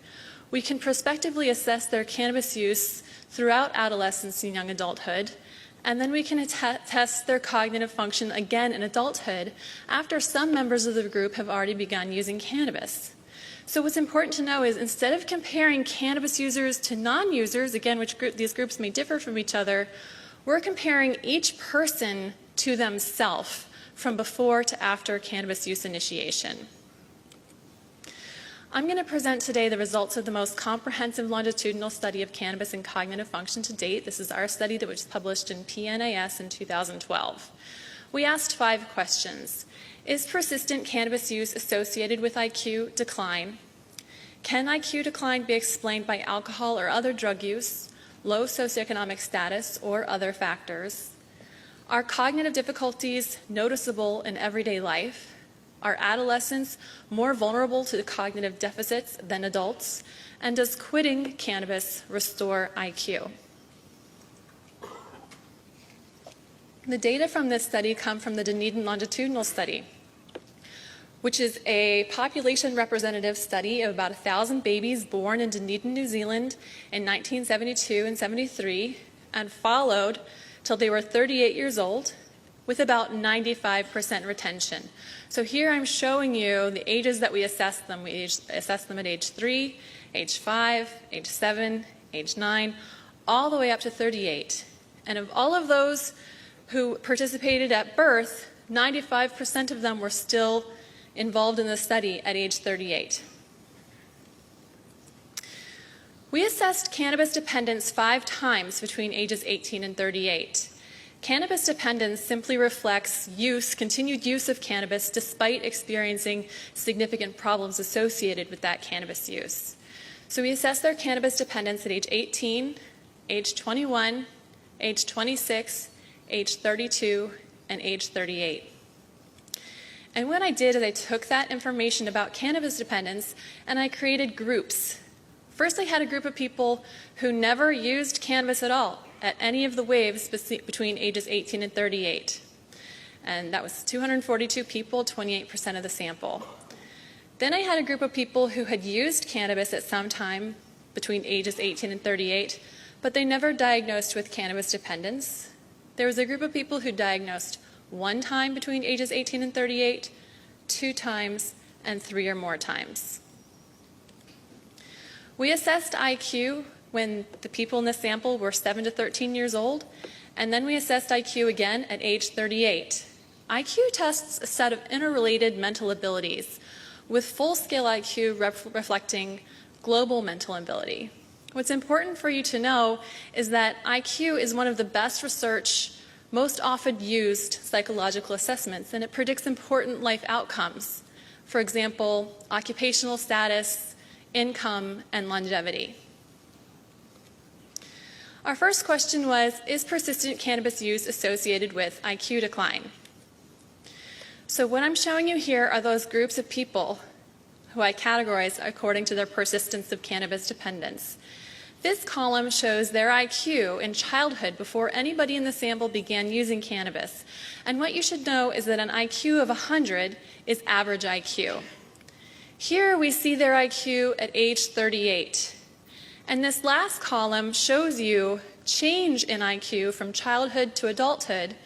We can prospectively assess their cannabis use throughout adolescence and young adulthood, and then we can test their cognitive function again in adulthood after some members of the group have already begun using cannabis. So what's important to know is instead of comparing cannabis users to non-users, again, these groups may differ from each other, we're comparing each person to themselves from before to after cannabis use initiation. I'm going to present today the results of the most comprehensive longitudinal study of cannabis and cognitive function to date. This is our study that was published in PNAS in 2012. We asked 5 questions. Is persistent cannabis use associated with IQ decline? Can IQ decline be explained by alcohol or other drug use, low socioeconomic status, or other factors? Are cognitive difficulties noticeable in everyday life? Are adolescents more vulnerable to cognitive deficits than adults? And does quitting cannabis restore IQ? The data from this study come from the Dunedin longitudinal study, which is a population representative study of about 1,000 babies born in Dunedin, New Zealand in 1972 and 73, and followed till they were 38 years old with about 95% retention. So here I'm showing you the ages that we assessed them. We assessed them at age 3, age 5, age 7, age 9, all the way up to 38. And of all of those who participated at birth, 95% of them were still involved in the study at age 38. We assessed cannabis dependence 5 times between ages 18 and 38. Cannabis dependence simply reflects continued use of cannabis despite experiencing significant problems associated with that cannabis use. So we assessed their cannabis dependence at age 18, age 21, age 26, age 32, and age 38. And what I did is I took that information about cannabis dependence and I created groups. First, I had a group of people who never used cannabis at all at any of the waves between ages 18 and 38. And that was 242 people, 28% of the sample. Then I had a group of people who had used cannabis at some time between ages 18 and 38, but they never diagnosed with cannabis dependence. There was a group of people who diagnosed 1 time between ages 18 and 38, 2 times, and 3 or more times. We assessed IQ when the people in the sample were 7 to 13 years old, and then we assessed IQ again at age 38. IQ tests a set of interrelated mental abilities, with full-scale IQ reflecting global mental ability. What's important for you to know is that IQ is one of the best researched, most often used psychological assessments, and it predicts important life outcomes. For example, occupational status, income, and longevity. Our first question was, is persistent cannabis use associated with IQ decline? So what I'm showing you here are those groups of people who I categorize according to their persistence of cannabis dependence. This column shows their IQ in childhood before anybody in the sample began using cannabis. And what you should know is that an IQ of 100 is average IQ. Here we see their IQ at age 38. And this last column shows you change in IQ from childhood to adulthood,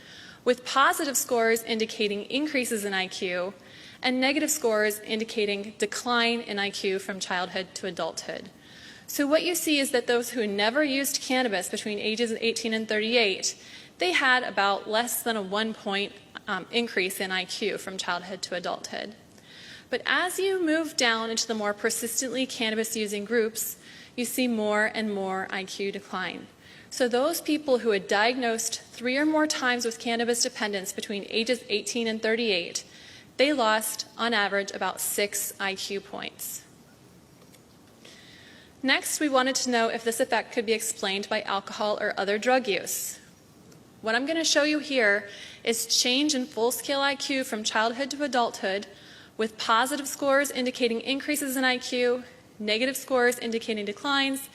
with positive scores indicating increases in IQ and negative scores indicating decline in IQ from childhood to adulthood. So what you see is that those who never used cannabis between ages 18 and 38, they had about less than a 1-point increase in IQ from childhood to adulthood. But as you move down into the more persistently cannabis-using groups, you see more and more IQ decline. So those people who had diagnosed 3 or more times with cannabis dependence between ages 18 and 38, they lost, on average, about 6 IQ points. Next, we wanted to know if this effect could be explained by alcohol or other drug use. What I'm going to show you here is change in full-scale IQ from childhood to adulthood, with positive scores indicating increases in IQ, negative scores indicating declines,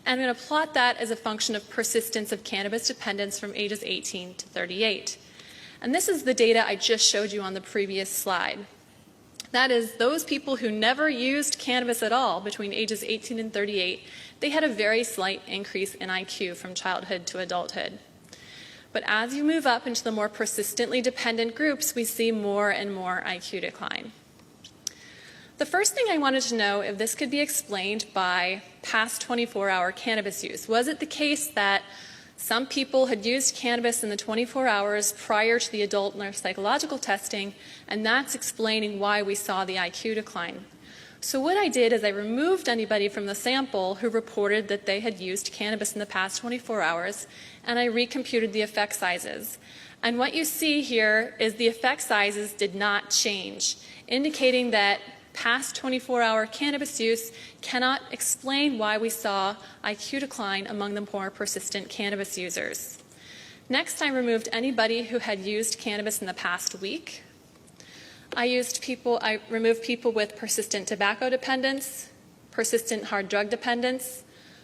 and I'm going to plot that as a function of persistence of cannabis dependence from ages 18 to 38. And this is the data I just showed you on the previous slide. That is, those people who never used cannabis at all between ages 18 and 38, they had a very slight increase in IQ from childhood to adulthood. But as you move up into the more persistently dependent groups, we see more and more IQ decline. The first thing I wanted to know if this could be explained by past 24-hour cannabis use. Was it the case that some people had used cannabis in the 24 hours prior to the adult neuropsychological testing, and that's explaining why we saw the IQ decline? So what I did is I removed anybody from the sample who reported that they had used cannabis in the past 24 hours, and I recomputed the effect sizes. And what you see here is the effect sizes did not change, indicating that past 24-hour cannabis use cannot explain why we saw IQ decline among the more persistent cannabis users. Next, I removed anybody who had used cannabis in the past week. I removed people with persistent tobacco dependence, persistent hard drug dependence,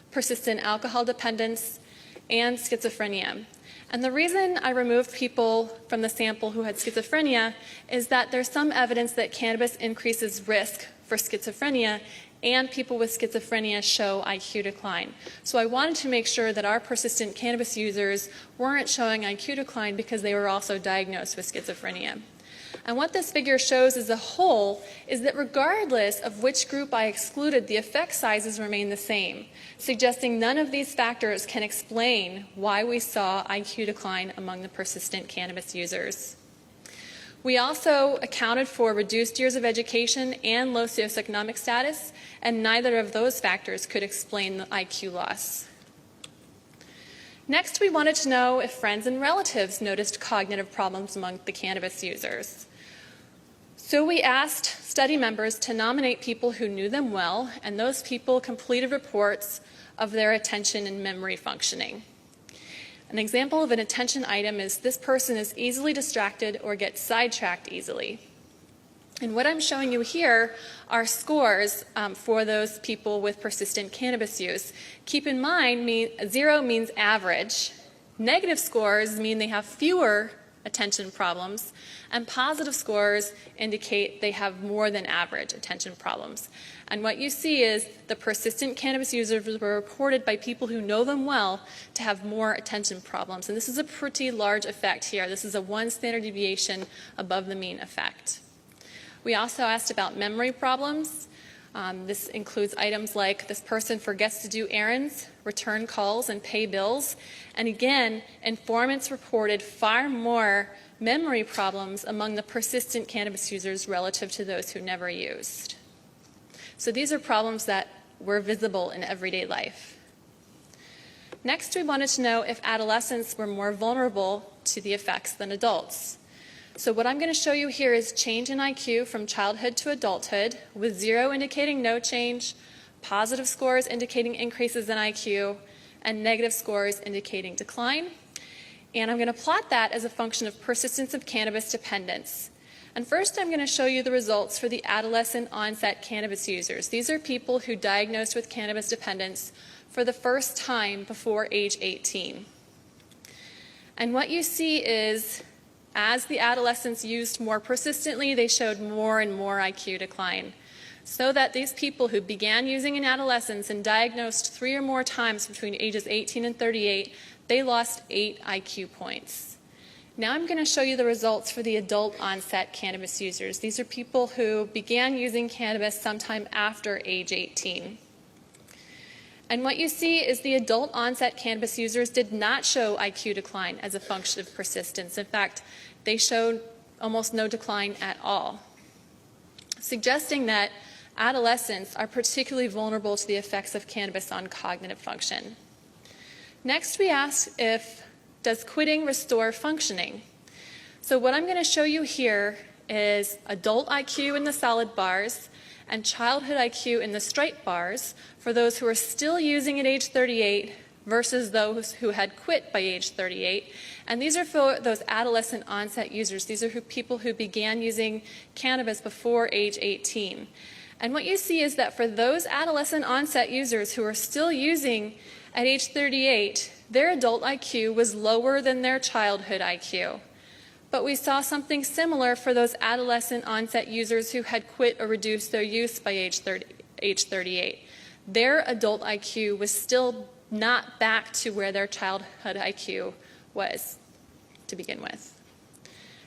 persistent alcohol dependence, and schizophrenia. And the reason I removed people from the sample who had schizophrenia is that there's some evidence that cannabis increases risk for schizophrenia, and people with schizophrenia show IQ decline. So I wanted to make sure that our persistent cannabis users weren't showing IQ decline because they were also diagnosed with schizophrenia. And what this figure shows as a whole is that regardless of which group I excluded, the effect sizes remain the same, suggesting none of these factors can explain why we saw IQ decline among the persistent cannabis users. We also accounted for reduced years of education and low socioeconomic status, and neither of those factors could explain the IQ loss. Next, we wanted to know if friends and relatives noticed cognitive problems among the cannabis users. So we asked study members to nominate people who knew them well, and those people completed reports of their attention and memory functioning. An example of an attention item is this person is easily distracted or gets sidetracked easily. And what I'm showing you here are scores for those people with persistent cannabis use. Keep in mind, 0 means average. Negative scores mean they have fewer attention problems, and positive scores indicate they have more than average attention problems. And what you see is the persistent cannabis users were reported by people who know them well to have more attention problems. And this is a pretty large effect here. This is a 1 standard deviation above the mean effect. We also asked about memory problems. This includes items like this person forgets to do errands, return calls, and pay bills. And again, informants reported far more memory problems among the persistent cannabis users relative to those who never used. So these are problems that were visible in everyday life. Next, we wanted to know if adolescents were more vulnerable to the effects than adults. So what I'm going to show you here is change in IQ from childhood to adulthood, with 0 indicating no change, positive scores indicating increases in IQ, and negative scores indicating decline. And I'm going to plot that as a function of persistence of cannabis dependence. And first, I'm going to show you the results for the adolescent onset cannabis users. These are people who diagnosed with cannabis dependence for the first time before age 18. And what you see is, as the adolescents used more persistently, they showed more and more IQ decline. So that these people who began using in adolescence and diagnosed 3 or more times between ages 18 and 38, they lost 8 IQ points. Now I'm going to show you the results for the adult onset cannabis users. These are people who began using cannabis sometime after age 18. And what you see is the adult onset cannabis users did not show IQ decline as a function of persistence. In fact, they showed almost no decline at all, suggesting that adolescents are particularly vulnerable to the effects of cannabis on cognitive function. Next, we asked does quitting restore functioning? So what I'm going to show you here is adult IQ in the solid bars and childhood IQ in the striped bars for those who are still using at age 38 versus those who had quit by age 38. And these are for those adolescent onset users. These are people who began using cannabis before age 18. And what you see is that for those adolescent onset users who are still using at age 38, their adult IQ was lower than their childhood IQ. But we saw something similar for those adolescent onset users who had quit or reduced their use by age 38. Their adult IQ was still not back to where their childhood IQ was to begin with.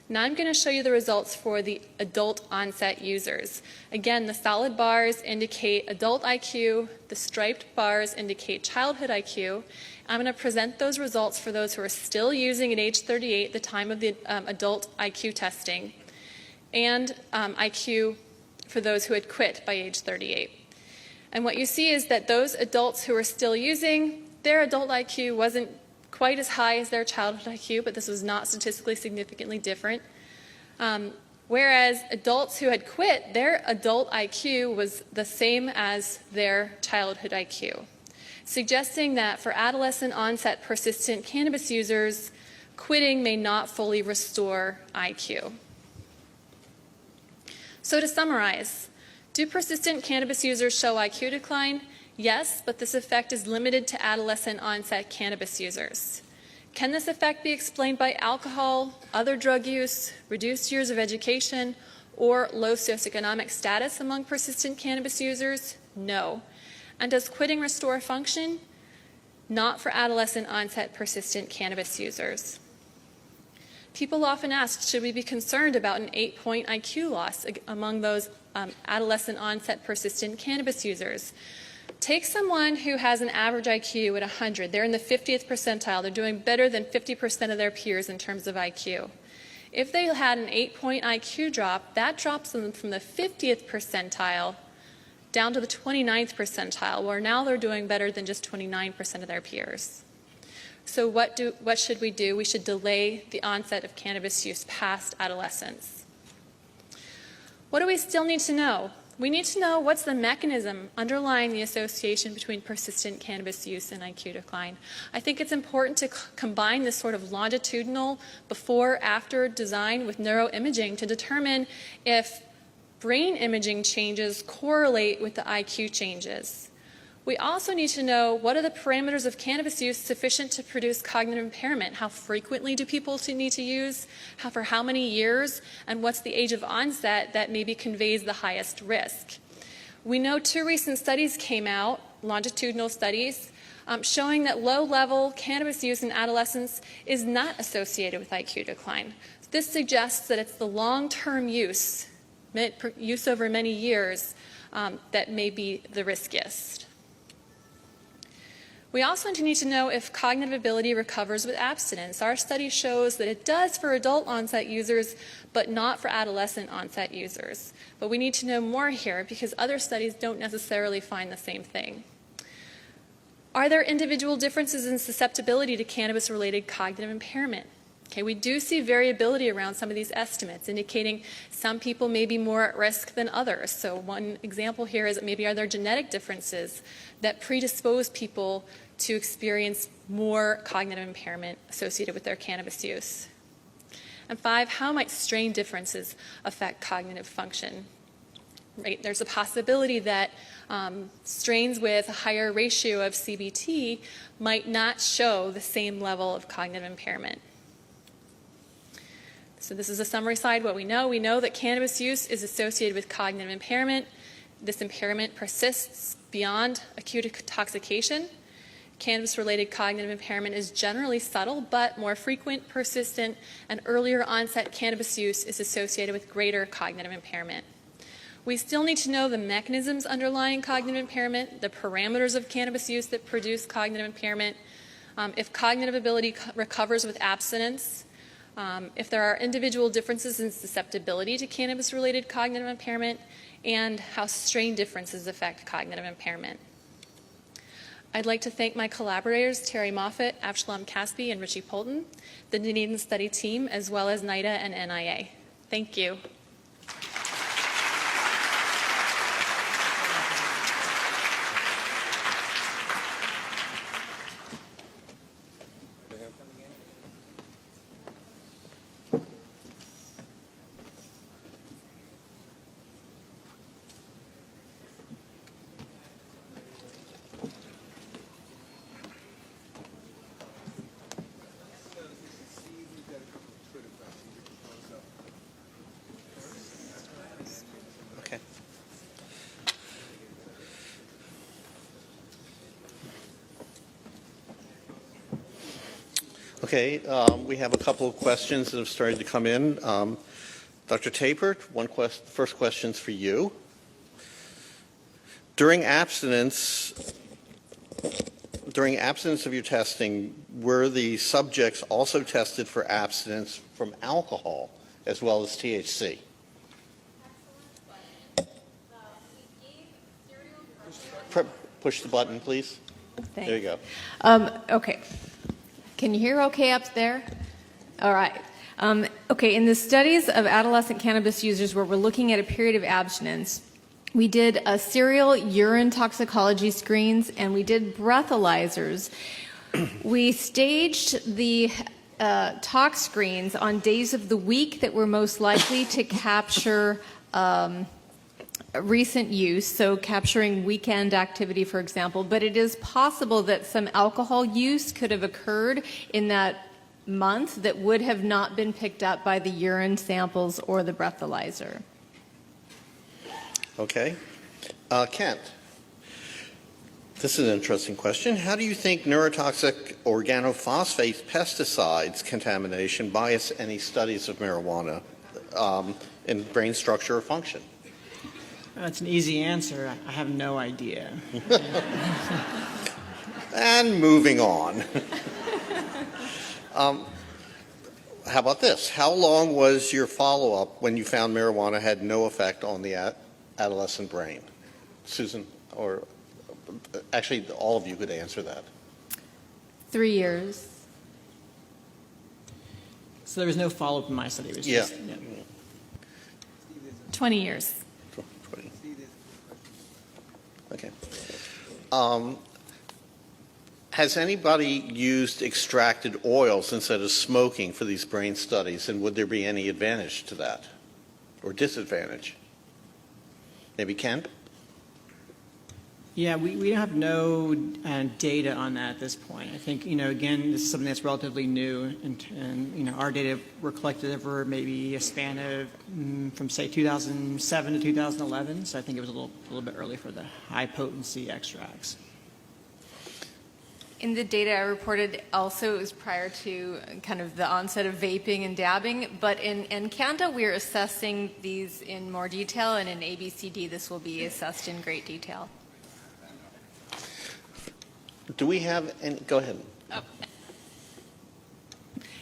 Now I'm going to show you the results for the adult onset users. Again, the solid bars indicate adult IQ, the striped bars indicate childhood IQ. I'm going to present those results for those who are still using at age 38, the time of the adult IQ testing, and IQ for those who had quit by age 38. And what you see is that those adults who are still using, their adult IQ wasn't quite as high as their childhood IQ, but this was not statistically significantly different. Whereas adults who had quit, their adult IQ was the same as their childhood IQ, suggesting that for adolescent onset persistent cannabis users, quitting may not fully restore IQ. So to summarize, do persistent cannabis users show IQ decline? Yes, but this effect is limited to adolescent onset cannabis users. Can this effect be explained by alcohol, other drug use, reduced years of education, or low socioeconomic status among persistent cannabis users? No. And does quitting restore function? Not for adolescent onset persistent cannabis users. People often ask, should we be concerned about an 8-point IQ loss among those adolescent onset persistent cannabis users? Take someone who has an average IQ at 100. They're in the 50th percentile. They're doing better than 50% of their peers in terms of IQ. If they had an 8-point IQ drop, that drops them from the 50th percentile down to the 29th percentile, where now they're doing better than just 29% of their peers. So what should we do? We should delay the onset of cannabis use past adolescence. What do we still need to know? We need to know what's the mechanism underlying the association between persistent cannabis use and IQ decline. I think it's important to combine this sort of longitudinal before-after design with neuroimaging to determine if brain imaging changes correlate with the IQ changes. We also need to know what are the parameters of cannabis use sufficient to produce cognitive impairment. How frequently do people need to use? For how many years? And what's the age of onset that maybe conveys the highest risk? We know 2 recent studies came out, longitudinal studies, showing that low-level cannabis use in adolescents is not associated with IQ decline. This suggests that it's the long-term use over many years, that may be the riskiest. We also need to know if cognitive ability recovers with abstinence. Our study shows that it does for adult onset users, but not for adolescent onset users. But we need to know more here because other studies don't necessarily find the same thing. Are there individual differences in susceptibility to cannabis-related cognitive impairment? Okay, we do see variability around some of these estimates, indicating some people may be more at risk than others. So one example here is that maybe are there genetic differences that predispose people to experience more cognitive impairment associated with their cannabis use? And 5, how might strain differences affect cognitive function? Right, there's a possibility that strains with a higher ratio of CBT might not show the same level of cognitive impairment. So this is a summary slide. What we know that cannabis use is associated with cognitive impairment. This impairment persists beyond acute intoxication. Cannabis-related cognitive impairment is generally subtle, but more frequent, persistent, and earlier onset cannabis use is associated with greater cognitive impairment. We still need to know the mechanisms underlying cognitive impairment, the parameters of cannabis use that produce cognitive impairment, if cognitive ability recovers with abstinence, if there are individual differences in susceptibility to cannabis-related cognitive impairment, and how strain differences affect cognitive impairment. I'd like to thank my collaborators, Terry Moffett, Avshalom Caspi, and Richie Polton, the Dunedin Study team, as well as NIDA and NIA. Thank you. Okay, we have a couple of questions that have started to come in. Dr. Tapert, first question's for you. During abstinence of your testing, were the subjects also tested for abstinence from alcohol as well as THC? Push the button, please. Thanks. There you go. Okay. Can you hear okay up there? All right. Okay, in the studies of adolescent cannabis users where we're looking at a period of abstinence, we did a serial urine toxicology screens and we did breathalyzers. We staged the tox screens on days of the week that were most likely to capture recent use, so capturing weekend activity, for example, but it is possible that some alcohol use could have occurred in that month that would have not been picked up by the urine samples or the breathalyzer. Okay. Kent, this is an interesting question. How do you think neurotoxic organophosphate pesticides contamination bias any studies of marijuana in brain structure or function? That's an easy answer. I have no idea. And moving on. How about this? How long was your follow-up when you found marijuana had no effect on the adolescent brain? Susan, or actually all of you could answer that. 3 years. So there was no follow-up in my study. It was Yeah. just, 20 years. 20. Okay. Has anybody used extracted oils instead of smoking for these brain studies, and would there be any advantage to that or disadvantage? Maybe Ken? Yeah, we have no data on that at this point. I think, again, this is something that's relatively new, and our data were collected over maybe a span of from, say, 2007 to 2011, so I think it was a little bit early for the high-potency extracts. In the data I reported, also it was prior to kind of the onset of vaping and dabbing, but in Canada we are assessing these in more detail, and in ABCD this will be assessed in great detail. Do we have any, go ahead. Oh.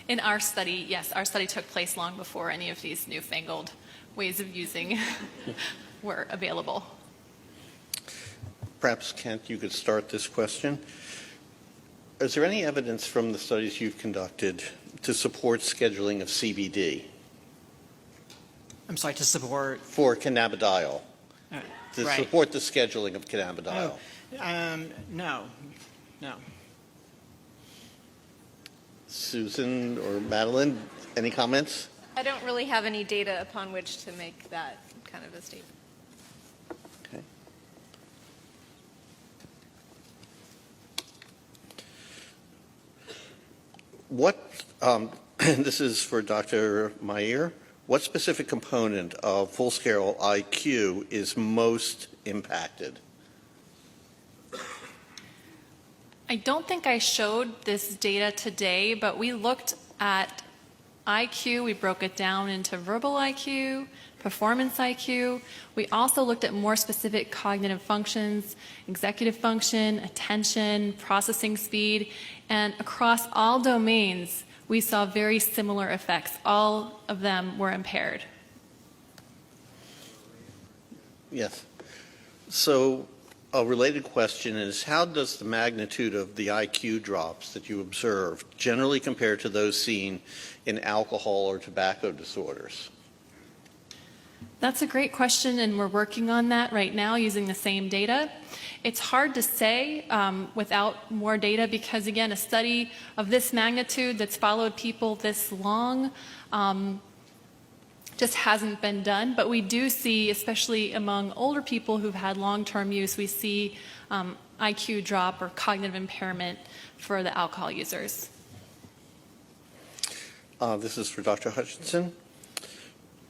In our study, yes, our study took place long before any of these newfangled ways of using were available. Perhaps, Kent, you could start this question. Is there any evidence from the studies you've conducted to support scheduling of CBD? I'm sorry, to support? For cannabidiol. To right. support the scheduling of cannabidiol. No. Susan or Madeline, any comments? I don't really have any data upon which to make that kind of a statement. Okay. What, this is for Dr. Meier, what specific component of full-scale IQ is most impacted? I don't think I showed this data today, but we looked at IQ. We broke it down into verbal IQ, performance IQ. We also looked at more specific cognitive functions, executive function, attention, processing speed, and across all domains, we saw very similar effects. All of them were impaired. Yes. So a related question is, how does the magnitude of the IQ drops that you observed generally compare to those seen in alcohol or tobacco disorders? That's a great question, and we're working on that right now using the same data. It's hard to say without more data because, again, a study of this magnitude that's followed people this long just hasn't been done. But we do see, especially among older people who've had long-term use, we see IQ drop or cognitive impairment for the alcohol users. This is for Dr. Hutchison.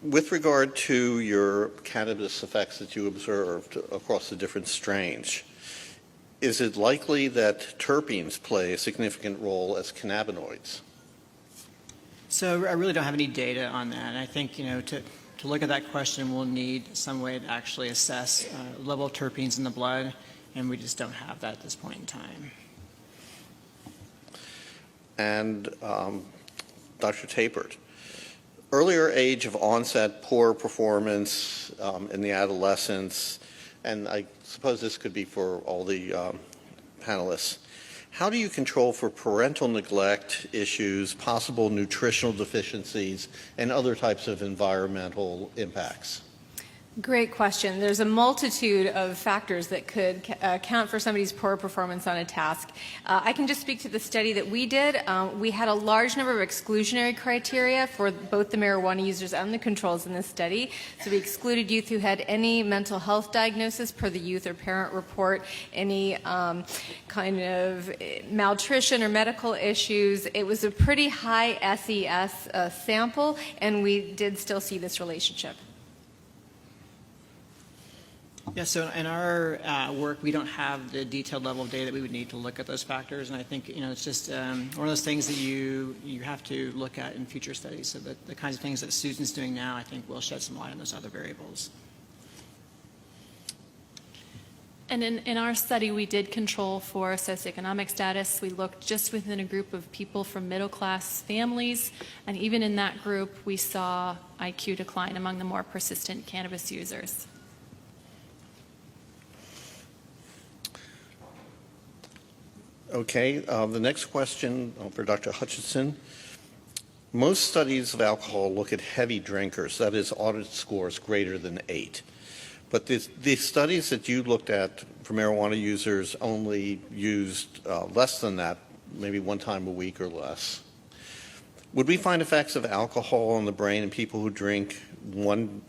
With regard to your cannabis effects that you observed across the different strains, is it likely that terpenes play a significant role as cannabinoids? So I really don't have any data on that. And I think, to look at that question, we'll need some way to actually assess level of terpenes in the blood, and we just don't have that at this point in time. And Dr. Tapert, earlier age of onset, poor performance in the adolescents, and I suppose this could be for all the panelists. How do you control for parental neglect issues, possible nutritional deficiencies, and other types of environmental impacts? Great question. There's a multitude of factors that could account for somebody's poor performance on a task. I can just speak to the study that we did. We had a large number of exclusionary criteria for both the marijuana users and the controls in this study. So we excluded youth who had any mental health diagnosis per the youth or parent report, any kind of malnutrition or medical issues. It was a pretty high SES sample, and we did still see this relationship. Yeah, so in our work, we don't have the detailed level of data that we would need to look at those factors, and I think it's just one of those things that you have to look at in future studies. So that the kinds of things that Susan's doing now, I think, will shed some light on those other variables. And in our study, we did control for socioeconomic status. We looked just within a group of people from middle-class families, and even in that group, we saw IQ decline among the more persistent cannabis users. Okay, the next question for Dr. Hutchison. Most studies of alcohol look at heavy drinkers, that is audit scores greater than 8. But the studies that you looked at for marijuana users only used less than that, maybe one time a week or less. Would we find effects of alcohol on the brain in people who drink one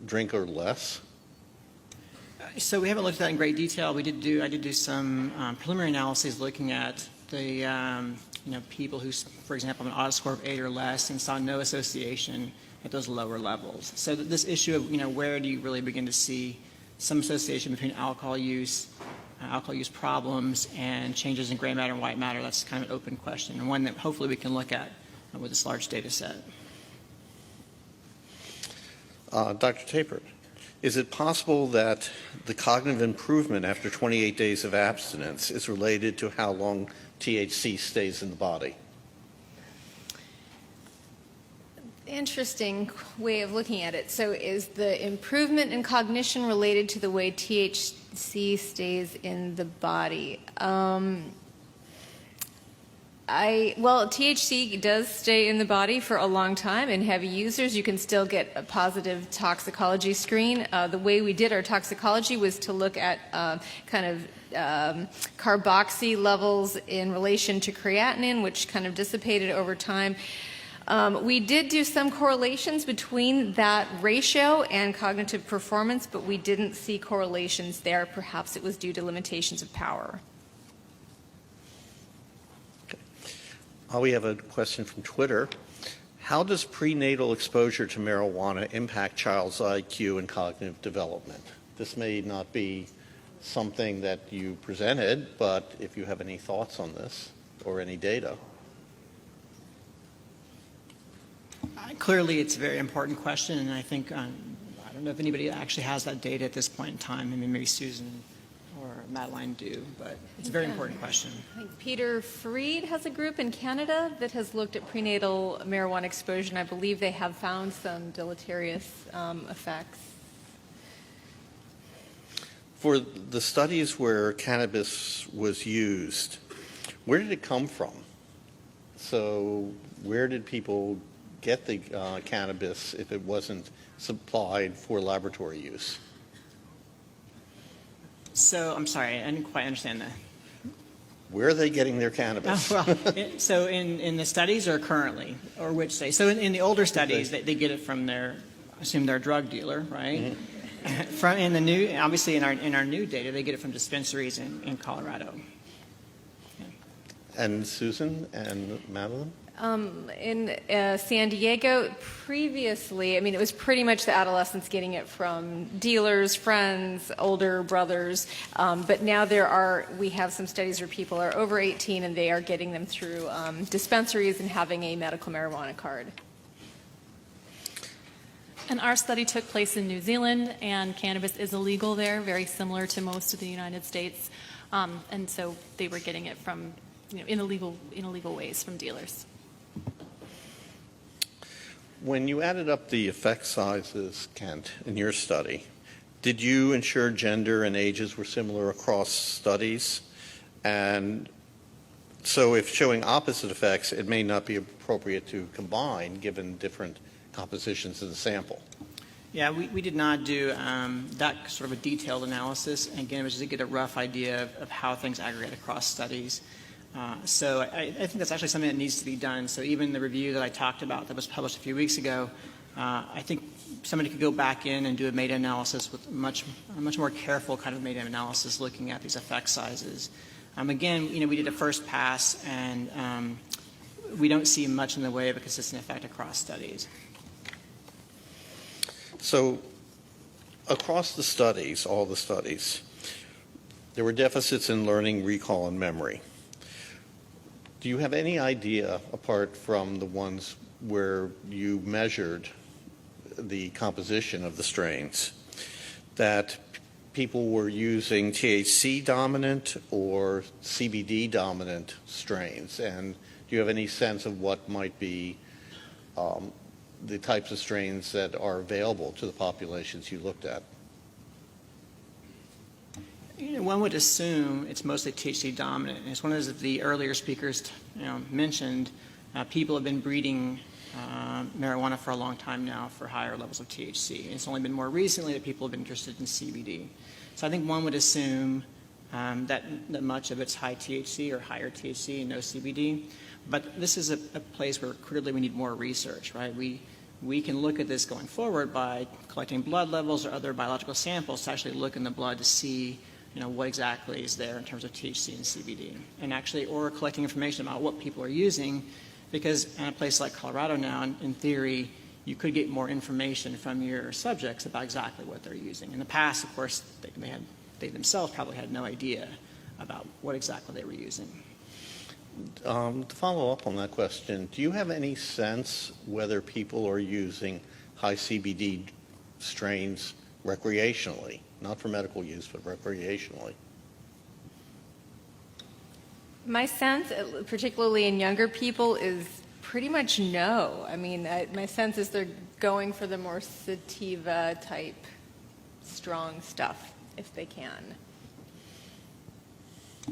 drink or less? So we haven't looked at that in great detail. I did do some preliminary analyses looking at the people who, for example, have an audit score of 8 or less, and saw no association at those lower levels. So this issue of where do you really begin to see some association between alcohol use alcohol use problems and changes in gray matter and white matter, that's kind of an open question, and one that hopefully we can look at with this large data set. Dr. Tapert, is it possible that the cognitive improvement after 28 days of abstinence is related to how long THC stays in the body? Interesting way of looking at it. So is the improvement in cognition related to the way THC stays in the body? Well, THC does stay in the body for a long time. In heavy users, you can still get a positive toxicology screen. The way we did our toxicology was to look at carboxy levels in relation to creatinine, which kind of dissipated over time. We did do some correlations between that ratio and cognitive performance, but we didn't see correlations there. Perhaps it was due to limitations of power. We have a question from Twitter. How does prenatal exposure to marijuana impact child's IQ and cognitive development? This may not be something that you presented, but if you have any thoughts on this or any data. Clearly, it's a very important question, and I think, I don't know if anybody actually has that data at this point in time. I mean, maybe Susan or Madeline do, but it's a very important question. I think Peter Freed has a group in Canada that has looked at prenatal marijuana exposure, and I believe they have found some deleterious effects. For the studies where cannabis was used, where did it come from? So where did people get the cannabis if it wasn't supplied for laboratory use? So, I'm sorry, I didn't quite understand that. Where are they getting their cannabis? So in the studies or currently, or which studies? So in the older studies, they get it from I assume their drug dealer, right? Mm-hmm. In the new, obviously in our new data, they get it from dispensaries in Colorado. Yeah. And Susan and Madeline? In San Diego, previously, I mean, it was pretty much the adolescents getting it from dealers, friends, older brothers, but now we have some studies where people are over 18 and they are getting them through dispensaries and having a medical marijuana card. And our study took place in New Zealand, and cannabis is illegal there, very similar to most of the United States, and so they were getting it from, in illegal ways from dealers. When you added up the effect sizes, Kent, in your study, did you ensure gender and ages were similar across studies? And so if showing opposite effects, it may not be appropriate to combine given different compositions of the sample. Yeah, we did not do that sort of a detailed analysis. And again, it was just to get a rough idea of how things aggregate across studies. So I think that's actually something that needs to be done. So even the review that I talked about that was published a few weeks ago, I think somebody could go back in and do a meta-analysis with a much more careful kind of meta-analysis looking at these effect sizes. Again, we did a first pass, and we don't see much in the way of a consistent effect across studies. So across the studies, all the studies, there were deficits in learning, recall, and memory. Do you have any idea, apart from the ones where you measured the composition of the strains, that people were using THC dominant or CBD dominant strains? And do you have any sense of what might be the types of strains that are available to the populations you looked at? One would assume it's mostly THC dominant. As one of the earlier speakers mentioned, people have been breeding marijuana for a long time now for higher levels of THC. It's only been more recently that people have been interested in CBD. So I think one would assume that much of it's high THC or higher THC and no CBD. But this is a place where clearly we need more research, right? We can look at this going forward by collecting blood levels or other biological samples to actually look in the blood to see what exactly is there in terms of THC and CBD, and actually, or collecting information about what people are using, because in a place like Colorado now, in theory, you could get more information from your subjects about exactly what they're using. In the past, of course, they had they themselves probably had no idea about what exactly they were using. To follow up on that question, do you have any sense whether people are using high CBD strains recreationally, not for medical use, but recreationally? My sense, particularly in younger people, is pretty much no. I mean, my sense is they're going for the more sativa type strong stuff if they can.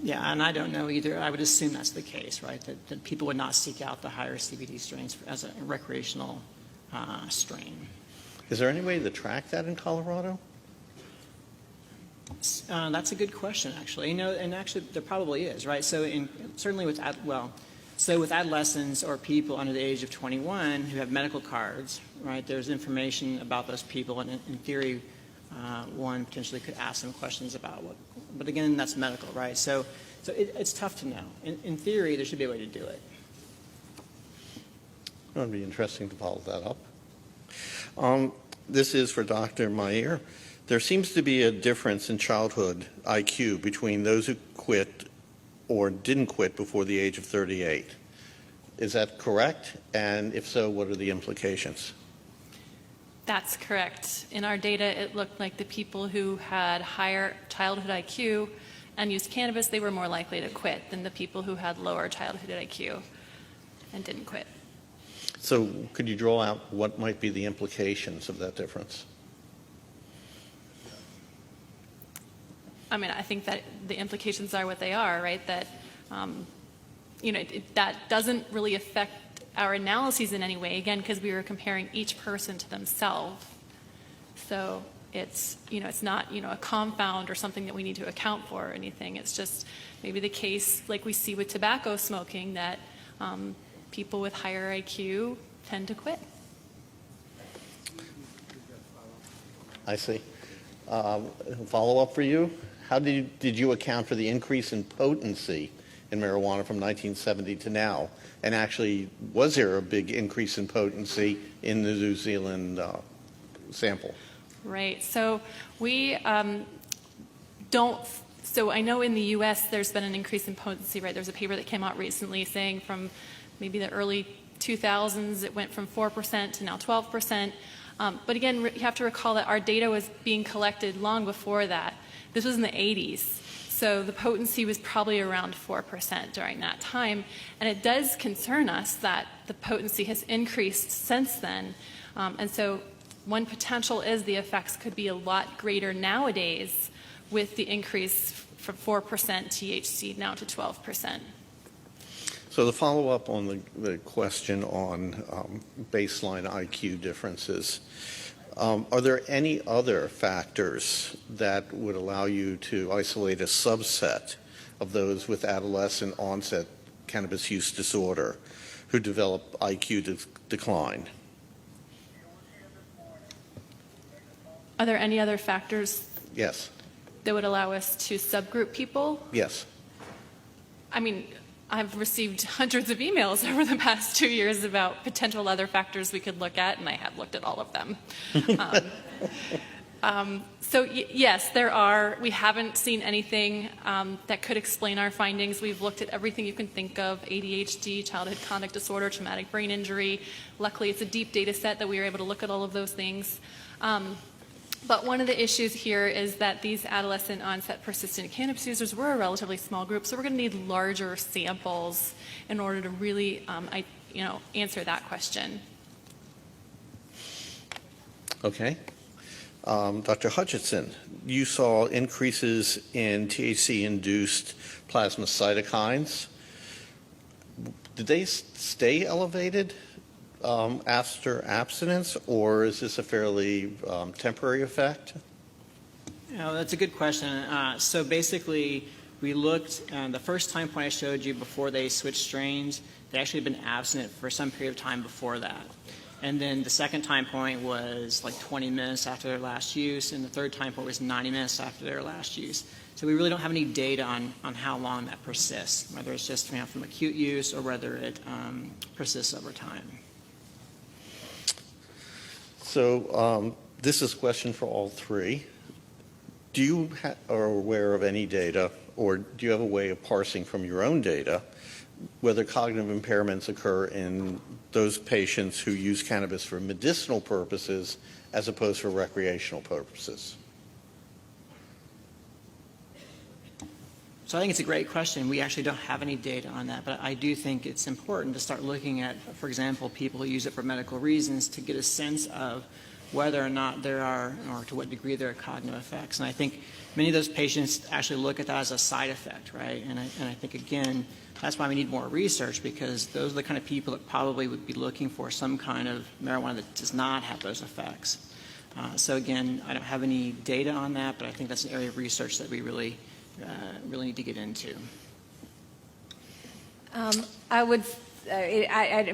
Yeah, and I don't know either. I would assume that's the case, right? That people would not seek out the higher CBD strains as a recreational strain. Is there any way to track that in Colorado? That's a good question, actually. And actually there probably is, right? So certainly with adolescents or people under the age of 21 who have medical cards, right? There's information about those people, and in theory, one potentially could ask them questions about what. But again, that's medical, right? So it's tough to know. In theory, there should be a way to do it. It would be interesting to follow that up. This is for Dr. Meier. There seems to be a difference in childhood IQ between those who quit or didn't quit before the age of 38. Is that correct? And if so, what are the implications? That's correct. In our data, it looked like the people who had higher childhood IQ and used cannabis, they were more likely to quit than the people who had lower childhood IQ and didn't quit. So could you draw out what might be the implications of that difference? I mean, I think that the implications are what they are, right? That, that doesn't really affect our analyses in any way, again, because we were comparing each person to themselves. So it's, it's not, a confound or something that we need to account for or anything. It's just maybe the case like we see with tobacco smoking that people with higher IQ tend to quit. I see. Follow up for you. How did you account for the increase in potency in marijuana from 1970 to now? And actually, was there a big increase in potency in the New Zealand sample? Right. So we don't. So I know in the U.S. there's been an increase in potency. Right. There's a paper that came out recently saying from maybe the early 2000s it went from 4% to now 12%. But again, you have to recall that our data was being collected long before that. This was in the 80s. So the potency was probably around 4% during that time. And it does concern us that the potency has increased since then. And so one potential is the effects could be a lot greater nowadays with the increase from 4% THC now to 12%. So the follow-up on the question on baseline IQ differences, are there any other factors that would allow you to isolate a subset of those with adolescent onset cannabis use disorder who develop IQ decline? Are there any other factors Yes. that would allow us to subgroup people? Yes. I mean, I've received hundreds of emails over the past 2 years about potential other factors we could look at, and I have looked at all of them. So yes, there are. We haven't seen anything that could explain our findings. We've looked at everything you can think of: ADHD, childhood conduct disorder, traumatic brain injury. Luckily, it's a deep data set that we were able to look at all of those things. But one of the issues here is that these adolescent onset persistent cannabis users were a relatively small group, so we're going to need larger samples in order to really answer that question. Okay. Dr. Hutchison, you saw increases in THC-induced plasma cytokines. Did they stay elevated after abstinence, or is this a fairly temporary effect? That's a good question. So basically, we looked, the first time point I showed you before they switched strains, they actually had been abstinent for some period of time before that. And then the second time point was like 20 minutes after their last use, and the third time point was 90 minutes after their last use. So we really don't have any data on how long that persists, whether it's just from acute use or whether it persists over time. So this is a question for all three. Do you are aware of any data, or do you have a way of parsing from your own data whether cognitive impairments occur in those patients who use cannabis for medicinal purposes as opposed for recreational purposes? So I think it's a great question. We actually don't have any data on that, but I do think it's important to start looking at, for example, people who use it for medical reasons to get a sense of whether or not there are, or to what degree there are cognitive effects. And I think many of those patients actually look at that as a side effect, right? And I think, again, that's why we need more research, because those are the kind of people that probably would be looking for some kind of marijuana that does not have those effects. So again, I don't have any data on that, but I think that's an area of research that we really need to get into. I'm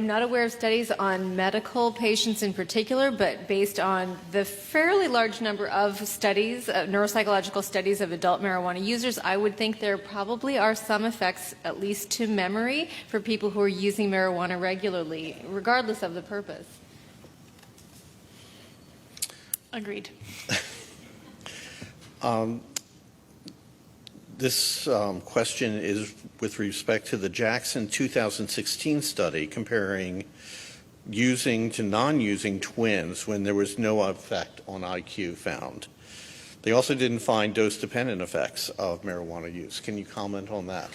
not aware of studies on medical patients in particular, but based on the fairly large number of studies, neuropsychological studies of adult marijuana users, I would think there probably are some effects, at least to memory, for people who are using marijuana regularly, regardless of the purpose. Agreed. This question is with respect to the Jackson 2016 study comparing using to non-using twins when there was no effect on IQ found. They also didn't find dose-dependent effects of marijuana use. Can you comment on that?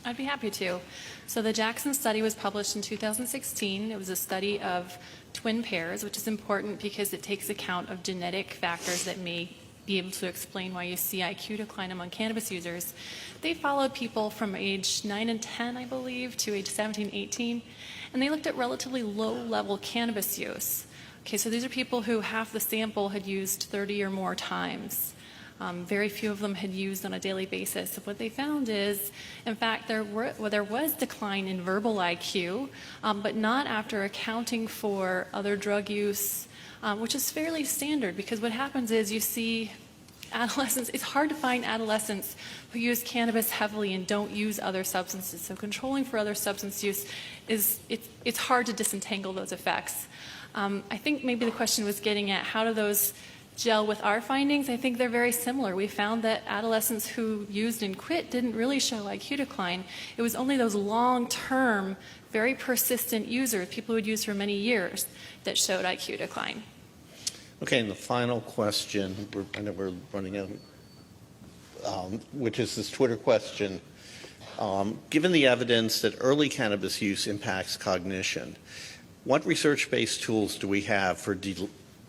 I'd be happy to. So the Jackson study was published in 2016. It was a study of twin pairs, which is important because it takes account of genetic factors that may be able to explain why you see IQ decline among cannabis users. They followed people from age 9 and 10, I believe, to age 17, 18, and they looked at relatively low-level cannabis use. Okay, so these are people who half the sample had used 30 or more times. Very few of them had used on a daily basis. So what they found is, in fact, there was decline in verbal IQ, but not after accounting for other drug use, which is fairly standard, because what happens is you see adolescents, it's hard to find adolescents who use cannabis heavily and don't use other substances. So controlling for other substance use it's hard to disentangle those effects. I think maybe the question was getting at how do those gel with our findings. I think they're very similar. We found that adolescents who used and quit didn't really show IQ decline. It was only those long-term, very persistent users, people who had used for many years, that showed IQ decline. Okay, and the final question, I know we're running out, which is this Twitter question. Given the evidence that early cannabis use impacts cognition, what research-based tools do we have for,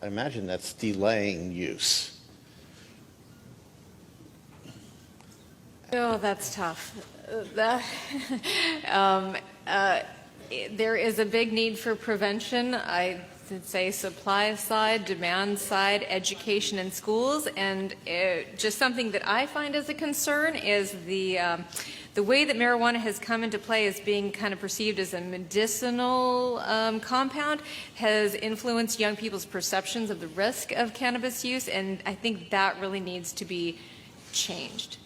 I imagine that's delaying use? Oh, that's tough. There is a big need for prevention. I would say supply side, demand side, education in schools, and just something that I find as a concern is the way that marijuana has come into play as being kind of perceived as a medicinal compound has influenced young people's perceptions of the risk of cannabis use, and I think that really needs to be changed.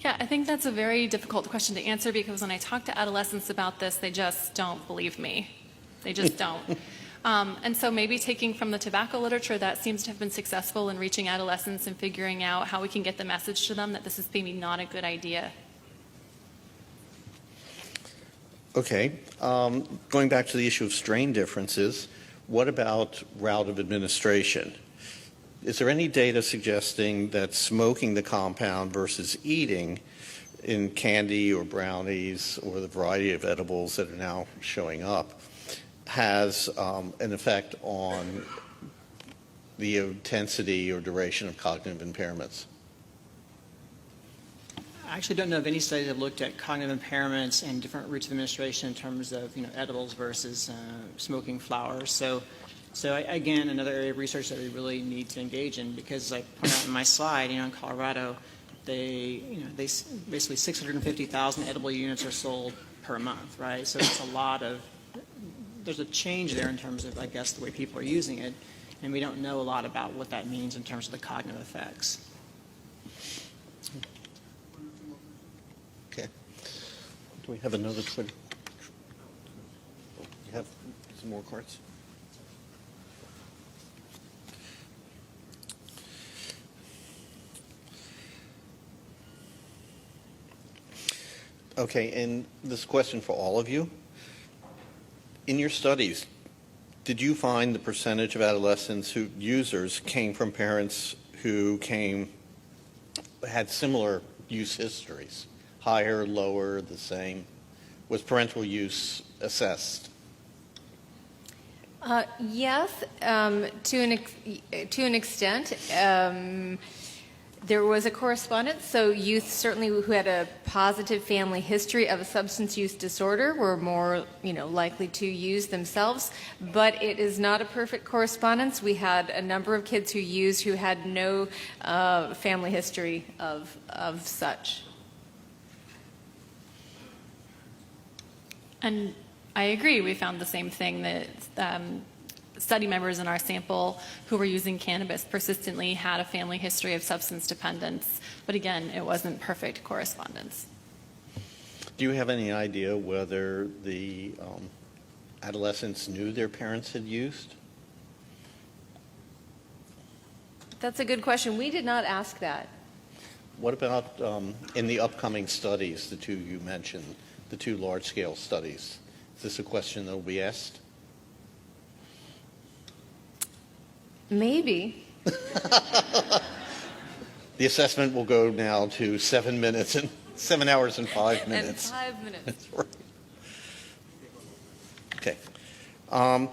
Yeah, I think that's a very difficult question to answer, because when I talk to adolescents about this, they just don't believe me. They just don't. And so maybe taking from the tobacco literature, that seems to have been successful in reaching adolescents and figuring out how we can get the message to them that this is maybe not a good idea. Okay, going back to the issue of strain differences, what about route of administration? Is there any data suggesting that smoking the compound versus eating in candy or brownies or the variety of edibles that are now showing up has an effect on the intensity or duration of cognitive impairments? I actually don't know of any studies that have looked at cognitive impairments and different routes of administration in terms of edibles versus smoking flowers. So again, another area of research that we really need to engage in, because as I point out in my slide, in Colorado, basically 650,000 edible units are sold per month, right? So it's a lot of, there's a change there in terms of, I guess, the way people are using it, and we don't know a lot about what that means in terms of the cognitive effects. Okay. Do we have another Twitter? We have some more cards. Okay, and this question for all of you. In your studies, did you find the percentage of adolescents users came from parents who had similar use histories? Higher, lower, the same? Was parental use assessed? Yes, to an extent. There was a correspondence, so youth certainly who had a positive family history of a substance use disorder were more, likely to use themselves. But it is not a perfect correspondence. We had a number of kids who used who had no family history of such. And I agree. We found the same thing, that study members in our sample who were using cannabis persistently had a family history of substance dependence. But again, it wasn't perfect correspondence. Do you have any idea whether the adolescents knew their parents had used? That's a good question. We did not ask that. What about in the upcoming studies, the two you mentioned, the two large-scale studies? Is this a question that will be asked? Maybe. The assessment will go now to 7 hours and 5 minutes. And 5 minutes. That's right. Okay.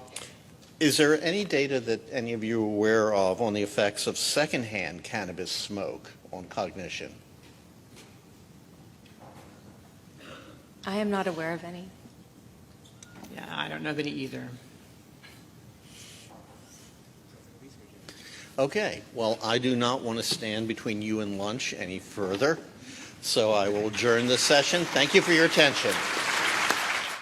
Is there any data that any of you are aware of on the effects of secondhand cannabis smoke on cognition? I am not aware of any. Yeah, I don't know that either. Okay, well, I do not want to stand between you and lunch any further, so I will adjourn this session. Thank you for your attention.